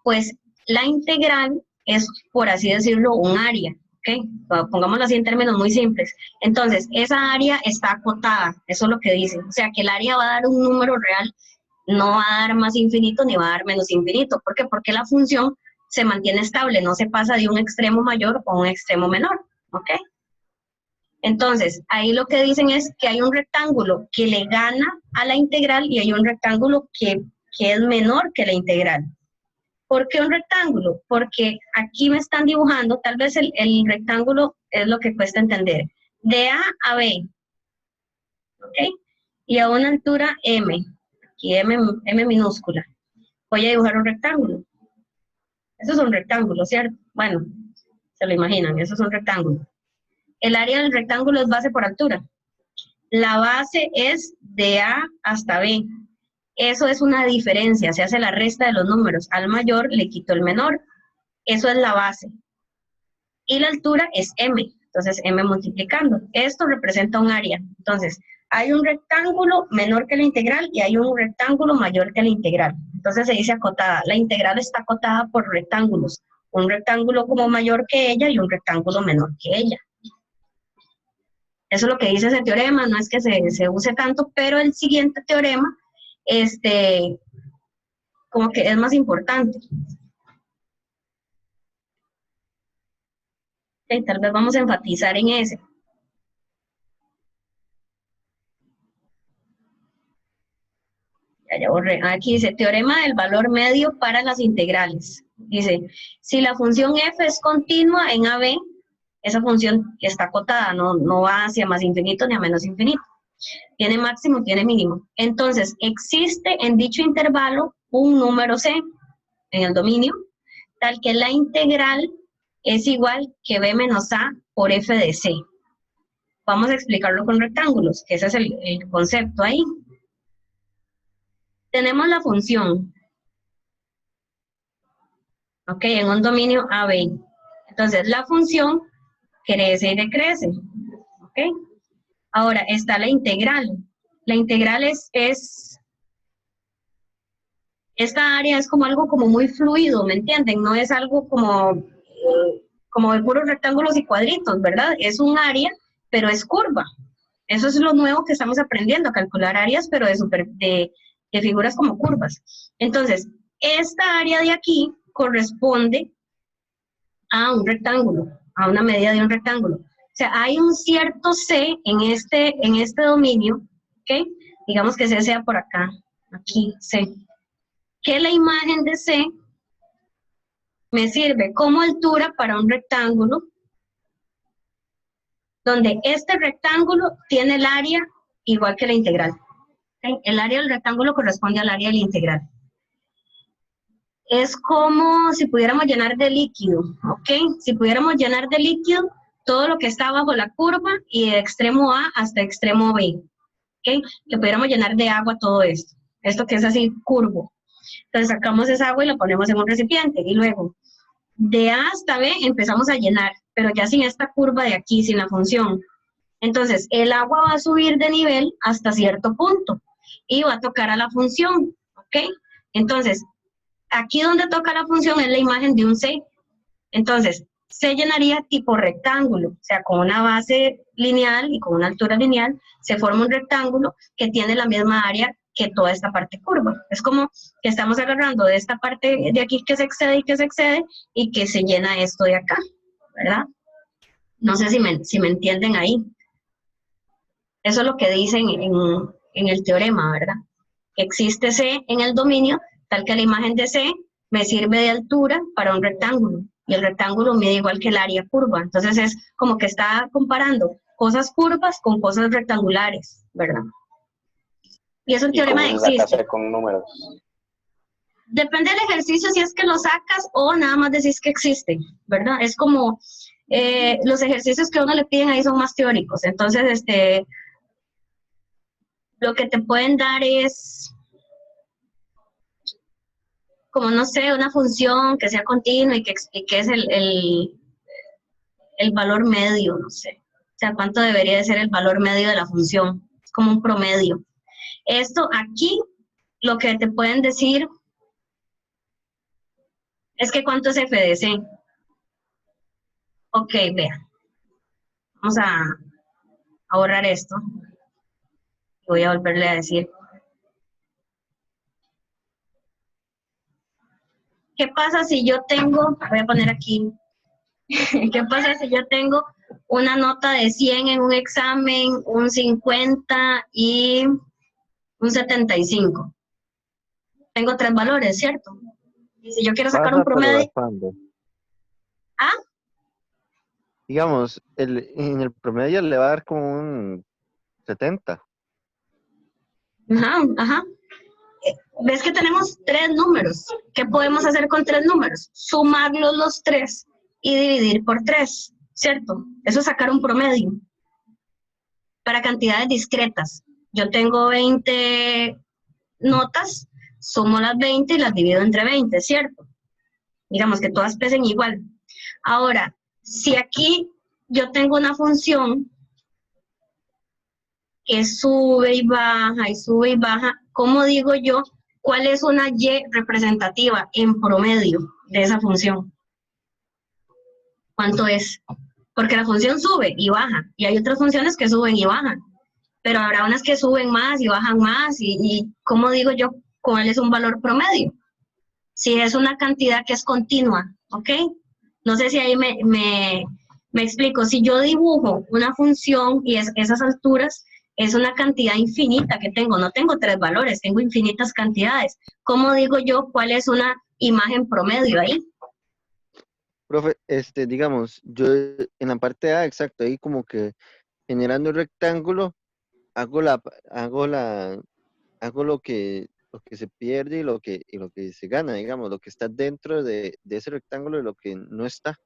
pues la integral es, por así decirlo, un área. ¿Ok? Pongámoslo así en términos muy simples. Entonces, esa área está acotada, eso es lo que dice. O sea, que el área va a dar un número real, no va a dar más infinito ni va a dar menos infinito. ¿Por qué? Porque la función se mantiene estable, no se pasa de un extremo mayor a un extremo menor. ¿Ok? Entonces, ahí lo que dicen es que hay un rectángulo que le gana a la integral y hay un rectángulo que es menor que la integral. ¿Por qué un rectángulo? Porque aquí me están dibujando, tal vez el rectángulo es lo que cuesta entender. De A a B, ¿ok? Y a una altura M, aquí M minúscula. Voy a dibujar un rectángulo. Eso es un rectángulo, ¿cierto? Bueno, se lo imaginan, eso es un rectángulo. El área del rectángulo es base por altura. La base es de A hasta B. Eso es una diferencia, se hace la resta de los números. Al mayor le quito el menor. Eso es la base. Y la altura es M. Entonces, M multiplicando. Esto representa un área. Entonces, hay un rectángulo menor que la integral y hay un rectángulo mayor que la integral. Entonces, se dice acotada. La integral está acotada por rectángulos. Un rectángulo como mayor que ella y un rectángulo menor que ella. Eso es lo que dice ese teorema, no es que se use tanto, pero el siguiente teorema, como que es más importante. Okay, tal vez vamos a enfatizar en ese. Ya borré. Aquí dice, teorema del valor medio para las integrales. Dice, si la función f es continua en AB, esa función está acotada, no va hacia más infinito ni a menos infinito. Tiene máximo, tiene mínimo. Entonces, existe en dicho intervalo un número C en el dominio, tal que la integral es igual que B menos A por F de C. Vamos a explicarlo con rectángulos, que ese es el concepto ahí. Tenemos la función, ok, en un dominio AB. Entonces, la función crece y decrece, ok. Ahora, está la integral. La integral esta área es como algo como muy fluido, ¿me entienden? No es algo como de puros rectángulos y cuadritos, ¿verdad? Es un área, pero es curva. Eso es lo nuevo que estamos aprendiendo, a calcular áreas, pero de figuras como curvas. Entonces, esta área de aquí corresponde a un rectángulo, a una medida de un rectángulo. O sea, hay un cierto C en este dominio, ¿ok? Digamos que C sea por acá, aquí, C. Que la imagen de C me sirve como altura para un rectángulo, donde este rectángulo tiene el área igual que la integral. ¿Okay? El área del rectángulo corresponde al área de la integral. Es como si pudiéramos llenar de líquido, ¿ok? Si pudiéramos llenar de líquido todo lo que está bajo la curva y de extremo A hasta extremo B, ¿ok? Que pudiéramos llenar de agua todo esto. Esto que es así curvo. Entonces sacamos esa agua y la ponemos en un recipiente y luego de A hasta B empezamos a llenar, pero ya sin esta curva de aquí, sin la función. Entonces, el agua va a subir de nivel hasta cierto punto y va a tocar a la función, ¿ok? Entonces, aquí donde toca la función es la imagen de un C. Entonces, se llenaría tipo rectángulo, o sea, con una base lineal y con una altura lineal, se forma un rectángulo que tiene la misma área que toda esta parte curva. Es como que estamos agarrando de esta parte de aquí que se excede y que se excede y que se llena esto de acá, ¿verdad? No sé si me entienden ahí. Eso es lo que dicen en el teorema, ¿verdad? Que existe C en el dominio, tal que la imagen de C me sirve de altura para un rectángulo. Y el rectángulo mide igual que el área curva. Entonces es como que está comparando cosas curvas con cosas rectangulares, ¿verdad? Y es un teorema de ¿Cómo se saca existe. C con números? depende del ejercicio si es que lo sacas o nada más decís que existe, ¿verdad? Es como los ejercicios que a uno le piden ahí son más teóricos. Entonces, lo que te pueden dar es, como no sé, una función que sea continua y que expliques el valor medio, no sé. O sea, cuánto debería de ser el valor medio de la función. Es como un promedio. Esto aquí, lo que te pueden decir es que cuánto es FDC. Ok, vean. Vamos a borrar esto. Voy a volverle a decir. ¿Qué pasa si yo tengo, voy a poner aquí, qué pasa si yo tengo una nota de 100 en un examen, un 50 y un 75? Tengo 3 valores, ¿cierto? Y si yo quiero sacar un Baja, pero promedio... bastante. ¿Ah? Digamos, en el promedio le va a dar como un 70. Ajá, ajá. ¿Ves que tenemos 3 números? ¿Qué podemos hacer con 3 números? Sumarlos los 3 y dividir por 3, ¿cierto? Eso es sacar un promedio. Para cantidades discretas. Yo tengo 20 notas, sumo las 20 y las divido entre 20, ¿cierto? Digamos que todas pesen igual. Ahora, si aquí yo tengo una función que sube y baja, ¿cómo digo yo cuál es una y representativa en promedio de esa función? ¿Cuánto es? Porque la función sube y baja, y hay otras funciones que suben y bajan, pero habrá unas que suben más y bajan más, y ¿cómo digo yo cuál es un valor promedio? Si es una cantidad que es continua, ¿ok? No sé si ahí me explico. Si yo dibujo una función y esas alturas es una cantidad infinita que tengo, no tengo 3 valores, tengo infinitas cantidades. ¿Cómo digo yo cuál es una imagen promedio ahí? Profe, digamos, yo en la parte A, exacto, ahí como que generando el rectángulo, hago lo que se pierde y lo que se gana, digamos, lo que está dentro de ese rectángulo y lo que no está.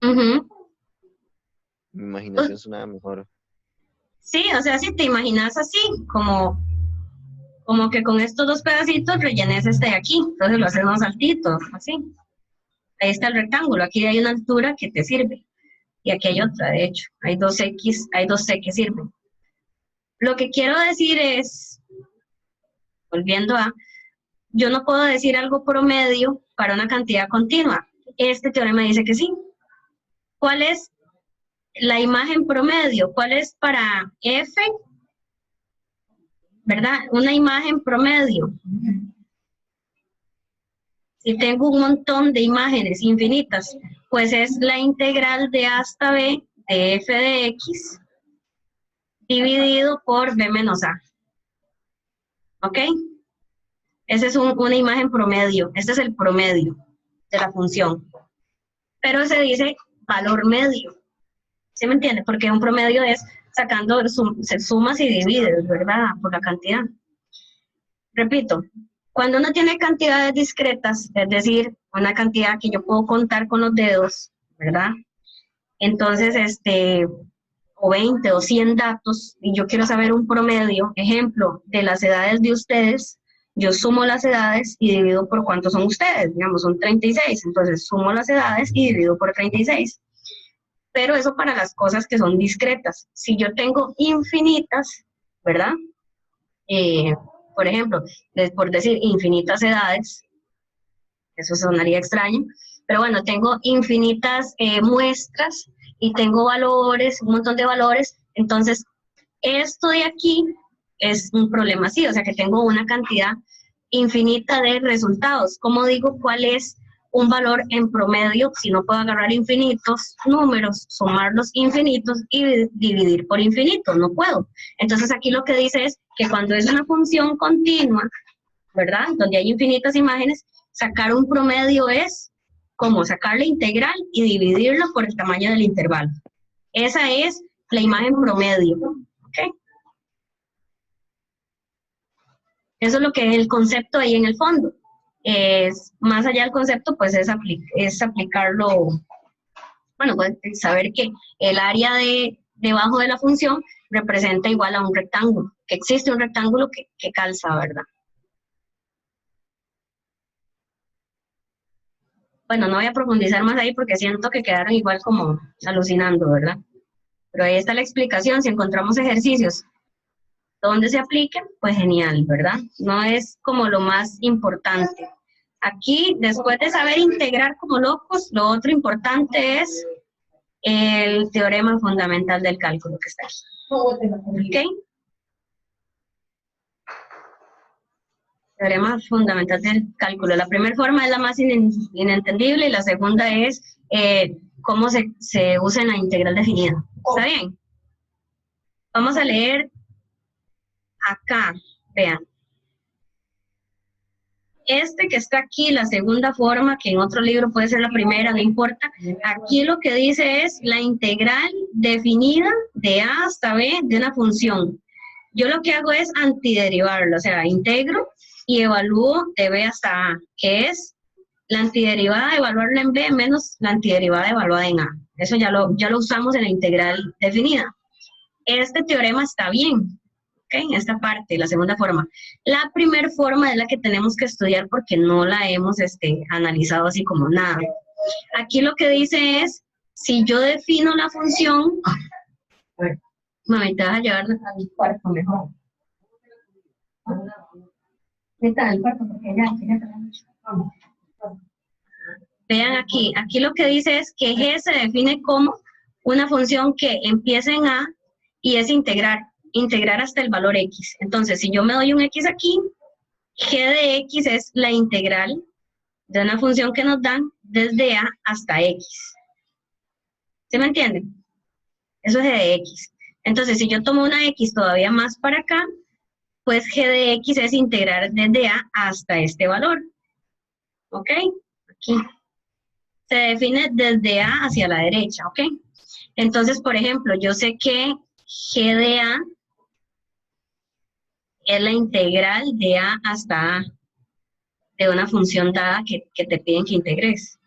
Uh-huh. Mi imaginación sonaba mejor. Sí, o sea, si te imaginas así, como que con estos 2 pedacitos rellenes este de aquí, entonces lo haces más altito, así. Ahí está el rectángulo, aquí hay una altura que te sirve, y aquí hay otra, de hecho, hay 2X, hay 2C que sirven. Lo que quiero decir es, volviendo a, yo no puedo decir algo promedio para una cantidad continua. Este teorema dice que sí. ¿Cuál es la imagen promedio? ¿Cuál es para F? ¿Verdad? Una imagen promedio. Si tengo un montón de imágenes infinitas, pues es la integral de A hasta B de F de X dividido por B menos A. ¿Ok? Esa es una imagen promedio. Este es el promedio de la función. Pero se dice valor medio. ¿Sí me entiende? Porque un promedio es sacando, se sumas y divides, ¿verdad? Por la cantidad. Repito, cuando uno tiene cantidades discretas, es decir, una cantidad que yo puedo contar con los dedos, ¿verdad? Entonces, o 20 o 100 datos, y yo quiero saber un promedio, ejemplo, de las edades de ustedes, yo sumo las edades y divido por cuántos son ustedes, digamos, son 36, entonces sumo las edades y divido por 36. Pero eso para las cosas que son discretas. Si yo tengo infinitas, ¿verdad? Por ejemplo, por decir infinitas edades, eso sonaría extraño, pero bueno, tengo infinitas muestras y tengo valores, un montón de valores, entonces esto de aquí es un problema así, o sea que tengo una cantidad infinita de resultados. ¿Cómo digo cuál es un valor en promedio si no puedo agarrar infinitos números, sumar los infinitos y dividir por infinitos? No puedo. Entonces aquí lo que dice es que cuando es una función continua, ¿verdad? Donde hay infinitas imágenes, sacar un promedio es como sacar la integral y dividirlo por el tamaño del intervalo. Esa es la imagen promedio. ¿Ok? Eso es lo que es el concepto ahí en el fondo. más allá del concepto, pues es aplicarlo, bueno, pues saber que el área debajo de la función representa igual a un rectángulo, que existe un rectángulo que calza, ¿verdad? Bueno, no voy a profundizar más ahí porque siento que quedaron igual como alucinando, ¿verdad? Pero ahí está la explicación. Si encontramos ejercicios donde se apliquen, pues genial, ¿verdad? No es como lo más importante. Aquí, después de saber integrar como locos, lo otro importante es el teorema fundamental del cálculo que está aquí. ¿Ok? Teorema fundamental del cálculo. La primera forma es la más inentendible y la segunda es cómo se usa en la integral definida. ¿Está bien? Vamos a leer acá, vean. Este que está aquí, la segunda forma, que en otro libro puede ser la primera, no importa. Aquí lo que dice es la integral definida de A hasta B de una función. Yo lo que hago es antiderivarlo, o sea, integro y evalúo de B hasta A, que es la antiderivada de evaluarla en B menos la antiderivada evaluada en A. Eso ya lo usamos en la integral definida. Este teorema está bien. ¿Okay? Esta parte, la segunda forma. La primera forma es la que tenemos que estudiar porque no la hemos analizado así como nada. Aquí lo que dice es, si yo defino la función, a ver, mami, te vas a llevar al cuarto mejor. Está al cuarto porque vean aquí lo que dice es que G se define como una función que empieza en A y es integrar hasta el valor X. Entonces, si yo me doy un X aquí, G de X es la integral de una función que nos dan desde A hasta X. ¿Sí me entienden? Eso es G de X. Entonces, si yo tomo una X todavía más para acá, pues G de X es integrar desde A hasta este valor. ¿Ok? Aquí. Se define desde A hacia la derecha, ¿ok? Entonces, por ejemplo, yo sé que G de A es la integral de A hasta A de una función dada que te piden que integres.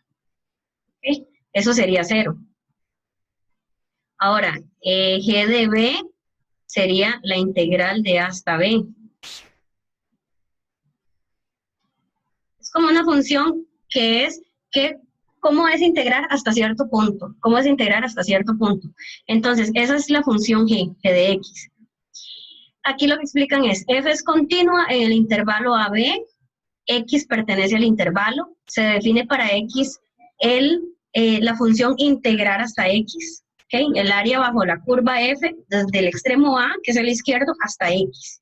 ¿Okay? Eso sería 0. Ahora, G de B sería la integral de A hasta B. Es como una función ¿cómo es integrar hasta cierto punto? ¿Cómo es integrar hasta cierto punto? Entonces, esa es la función G de X. Aquí lo que explican es, f es continua en el intervalo AB, X pertenece al intervalo, se define para X la función integrar hasta X, ¿okay? El área bajo la curva F, desde el extremo A, que es el izquierdo, hasta X.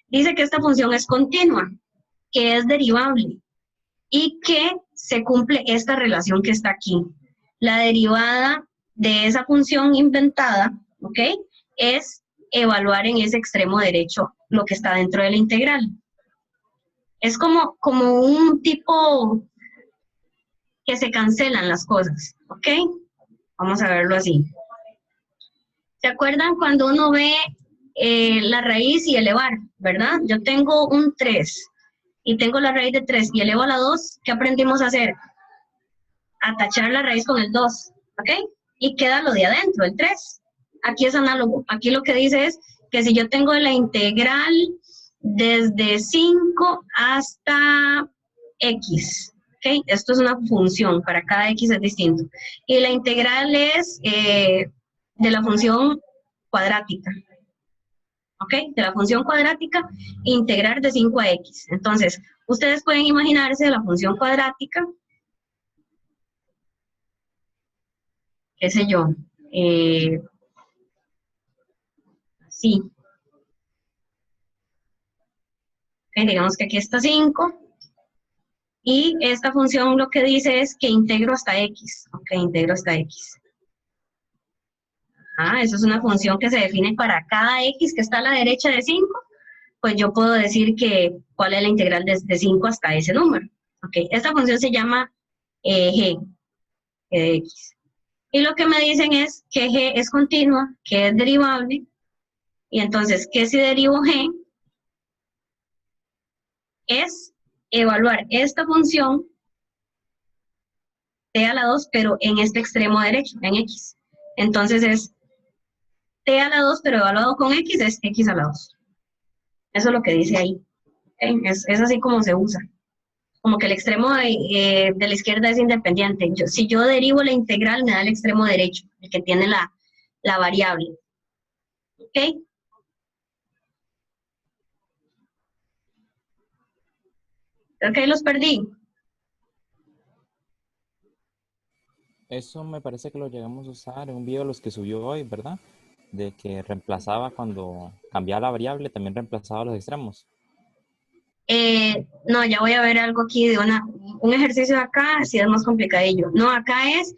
Dice que esta función es continua, que es derivable, y que se cumple esta relación que está aquí. La derivada de esa función inventada, ¿ok? Es evaluar en ese extremo derecho lo que está dentro de la integral. Es como un tipo que se cancelan las cosas, ¿ok? Vamos a verlo así. ¿Se acuerdan cuando uno ve la raíz y elevar, verdad? Yo tengo un 3 y tengo la raíz de 3 y elevo a la 2, ¿qué aprendimos a hacer? A tachar la raíz con el 2, ¿ok? Y queda lo de adentro, el 3. Aquí es análogo. Aquí lo que dice es que si yo tengo la integral desde 5 hasta X, ¿ok? Esto es una función, para cada X es distinto. Y la integral es de la función cuadrática, ¿ok? De la función cuadrática, integrar de 5 a X. Entonces, ustedes pueden imaginarse la función cuadrática, qué sé yo, sí. Okay, digamos que aquí está 5. Y esta función lo que dice es que integro hasta X. Ok, integro hasta X. Eso es una función que se define para cada X que está a la derecha de 5. Pues yo puedo decir que cuál es la integral de 5 hasta ese número. Ok, esta función se llama G de X. Y lo que me dicen es que G es continua, que es derivable. Y entonces, ¿qué si derivo G? Es evaluar esta función t a la 2, pero en este extremo derecho, en x. Entonces es t a la 2, pero evaluado con x es x a la 2. Eso es lo que dice ahí. ¿Okay? Es así como se usa. Como que el extremo de la izquierda es independiente. Si yo derivo la integral, me da el extremo derecho, el que tiene la variable. ¿Ok? Creo que ahí los perdí. Eso me parece que lo llegamos a usar en un video de los que subió hoy, ¿verdad? De que reemplazaba cuando cambiaba la variable, también reemplazaba los extremos. No, ya voy a ver algo aquí de un ejercicio de acá, si es más complicadillo. No, acá es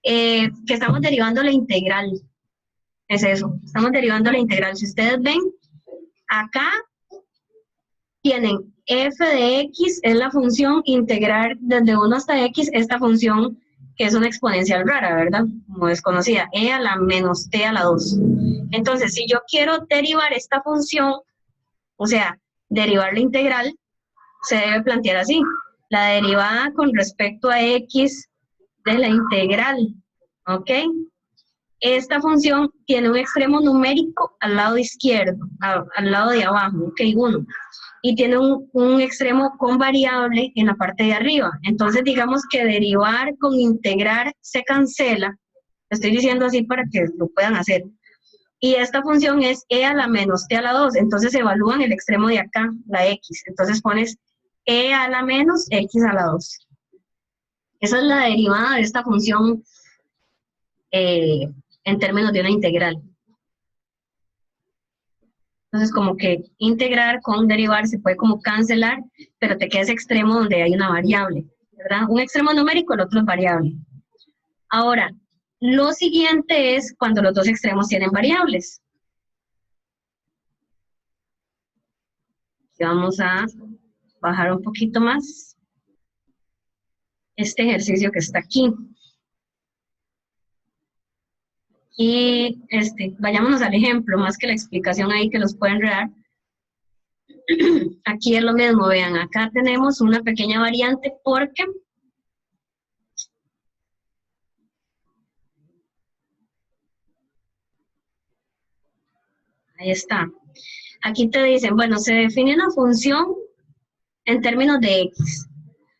que estamos derivando la integral. Es eso, estamos derivando la integral. Si ustedes ven, acá tienen f de x, es la función, integrar desde 1 hasta x, esta función que es una exponencial rara, ¿verdad? Como desconocida, e a la menos t a la 2. Entonces, si yo quiero derivar esta función, o sea, derivar la integral, se debe plantear así. La derivada con respecto a x de la integral, ¿ok? Esta función tiene un extremo numérico al lado izquierdo, al lado de abajo, ¿ok? 1. Y tiene un extremo con variable en la parte de arriba. Entonces, digamos que derivar con integrar se cancela. Lo estoy diciendo así para que lo puedan hacer. Y esta función es e a la menos t a la 2. Entonces, evalúan el extremo de acá, la x. Entonces, pones e a la menos x a la 2. Esa es la derivada de esta función en términos de una integral. Entonces, como que integrar con derivar se puede como cancelar, pero te queda ese extremo donde hay una variable, ¿verdad? Un extremo numérico, el otro es variable. Ahora, lo siguiente es cuando los dos extremos tienen variables. Aquí vamos a bajar un poquito más este ejercicio que está aquí. Y vayámonos al ejemplo, más que la explicación ahí que los puede enredar. Aquí es lo mismo, vean, acá tenemos una pequeña variante porque ahí está. Aquí te dicen, bueno, se define una función en términos de x.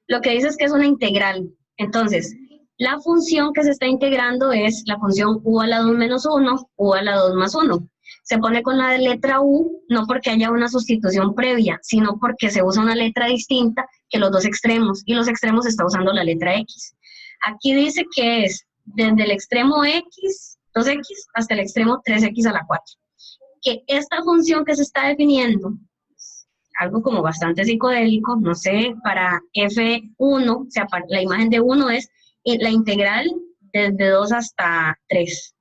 Lo que dice es que es una integral. Entonces, la función que se está integrando es la función u a la 2 menos 1, u a la 2 más 1. Se pone con la letra u, no porque haya una sustitución previa, sino porque se usa una letra distinta que los dos extremos, y los extremos está usando la letra x. Aquí dice que es desde el extremo x, 2x, hasta el extremo 3x a la 4. Que esta función que se está definiendo, algo como bastante psicodélico, no sé, para F1, o sea, la imagen de 1 es la integral desde 2 hasta 3.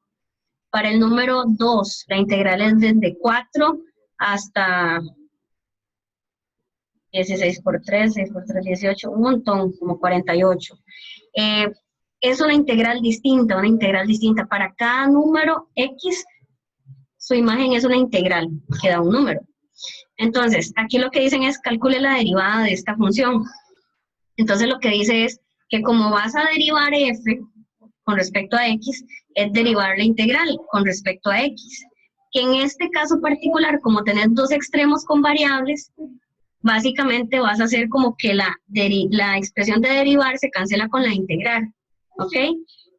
Para el número 2, la integral es desde 4 hasta 16 por 3, 6 por 3, 18, un montón, como 48. Es una integral distinta, Para cada número X, su imagen es una integral, que da un número. Entonces, aquí lo que dicen es calcule la derivada de esta función. Entonces, lo que dice es que como vas a derivar f con respecto a x, es derivar la integral con respecto a x. Que en este caso particular, como tenés dos extremos con variables, básicamente vas a hacer como que la expresión de derivar se cancela con la integral, ¿ok?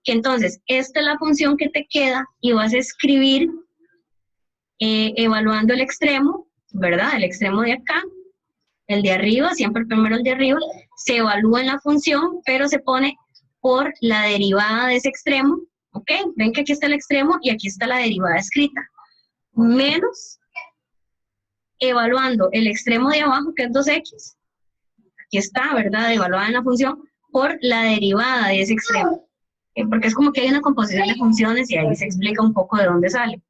Que entonces, esta es la función que te queda y vas a escribir evaluando el extremo, ¿verdad? El extremo de acá, el de arriba, siempre primero el de arriba, se evalúa en la función, pero se pone por la derivada de ese extremo, ¿ok? Ven que aquí está el extremo y aquí está la derivada escrita, menos evaluando el extremo de abajo, que es 2x, aquí está, ¿verdad? Evaluada en la función, por la derivada de ese extremo, porque es como que hay una composición de funciones y ahí se explica un poco de dónde sale.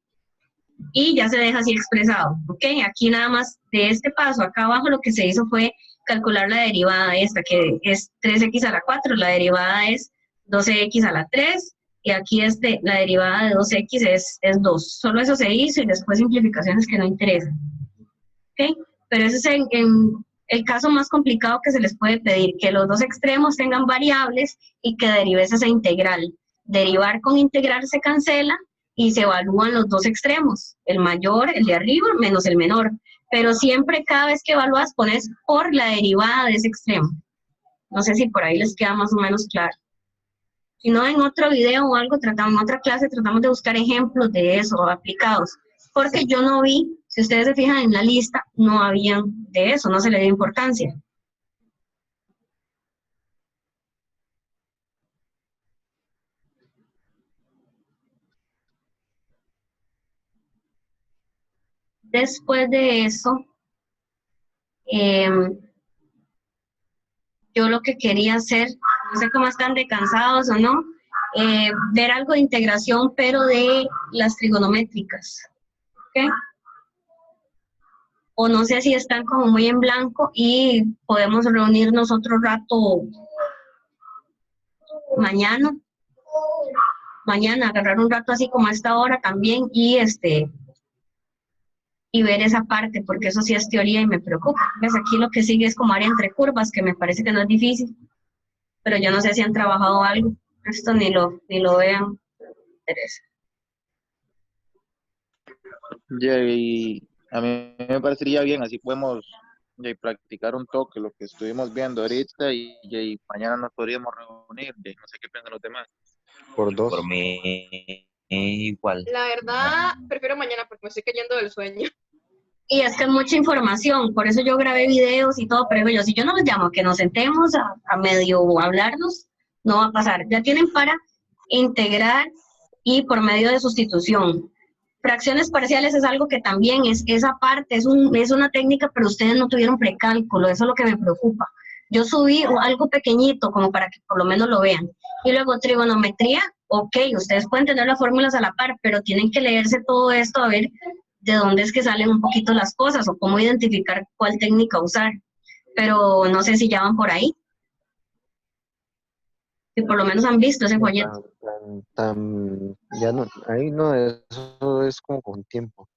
Y ya se deja así expresado, ¿ok? Aquí nada más de este paso, acá abajo lo que se hizo fue calcular la derivada esta, que es 3x a la 4, la derivada es 12x a la 3, y aquí la derivada de 2x es 2. Solo eso se hizo y después simplificaciones que no interesan, ¿ok? Pero eso es el caso más complicado que se les puede pedir, que los dos extremos tengan variables y que derives esa integral. Derivar con integral se cancela y se evalúan los dos extremos, el mayor, el de arriba, menos el menor. Pero siempre cada vez que evalúas pones por la derivada de ese extremo. No sé si por ahí les queda más o menos claro. Si no, en otro video o algo, en otra clase tratamos de buscar ejemplos de eso aplicados. Porque yo no vi, si ustedes se fijan en la lista, no habían de eso, no se le dio importancia. Después de eso, yo lo que quería hacer, no sé cómo están de cansados o no, ver algo de integración, pero de las trigonométricas. ¿Ok? O no sé si están como muy en blanco y podemos reunirnos otro rato mañana. Mañana, agarrar un rato así como a esta hora también y ver esa parte, porque eso sí es teoría y me preocupa. ¿Ves? Aquí lo que sigue es como área entre curvas, que me parece que no es difícil, pero yo no sé si han trabajado algo. Esto ni lo vean. Interesa. Y a mí me parecería bien, así podemos practicar un toque lo que estuvimos viendo ahorita y mañana nos podríamos reunir. No sé qué piensan los demás. Por dos. Por mí, igual. La verdad, prefiero mañana porque me estoy cayendo del sueño. Y es que es mucha información, por eso yo grabé videos y todo, pero digo yo, si yo no los llamo a que nos sentemos a medio hablarnos, no va a pasar. Ya tienen para integrar y por medio de sustitución. Fracciones parciales es algo que también es esa parte, es una técnica, pero ustedes no tuvieron precálculo, eso es lo que me preocupa. Yo subí algo pequeñito como para que por lo menos lo vean. Y luego trigonometría, ok, ustedes pueden tener las fórmulas a la par, pero tienen que leerse todo esto a ver de dónde es que salen un poquito las cosas o cómo identificar cuál técnica usar. Pero no sé si ya van por ahí. Si por lo menos han visto ese folleto. Ya no, ahí no, eso es como con tiempo.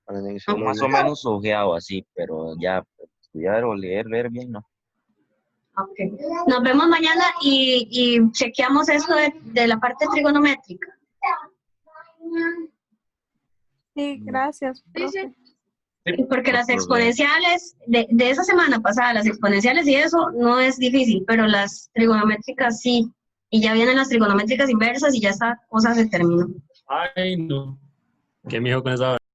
Para analizarlo Más o bien. menos ojeado así, pero ya estudiar o leer, ver bien, ¿no? Ok. Nos vemos mañana y chequeamos eso de la parte trigonométrica. Sí, gracias, profe. Porque las exponenciales, de esa semana pasada, las exponenciales y eso no es difícil, pero las trigonométricas sí. Y ya vienen las trigonométricas inversas y ya esta cosa se terminó. Ay, no. Qué miedo con esa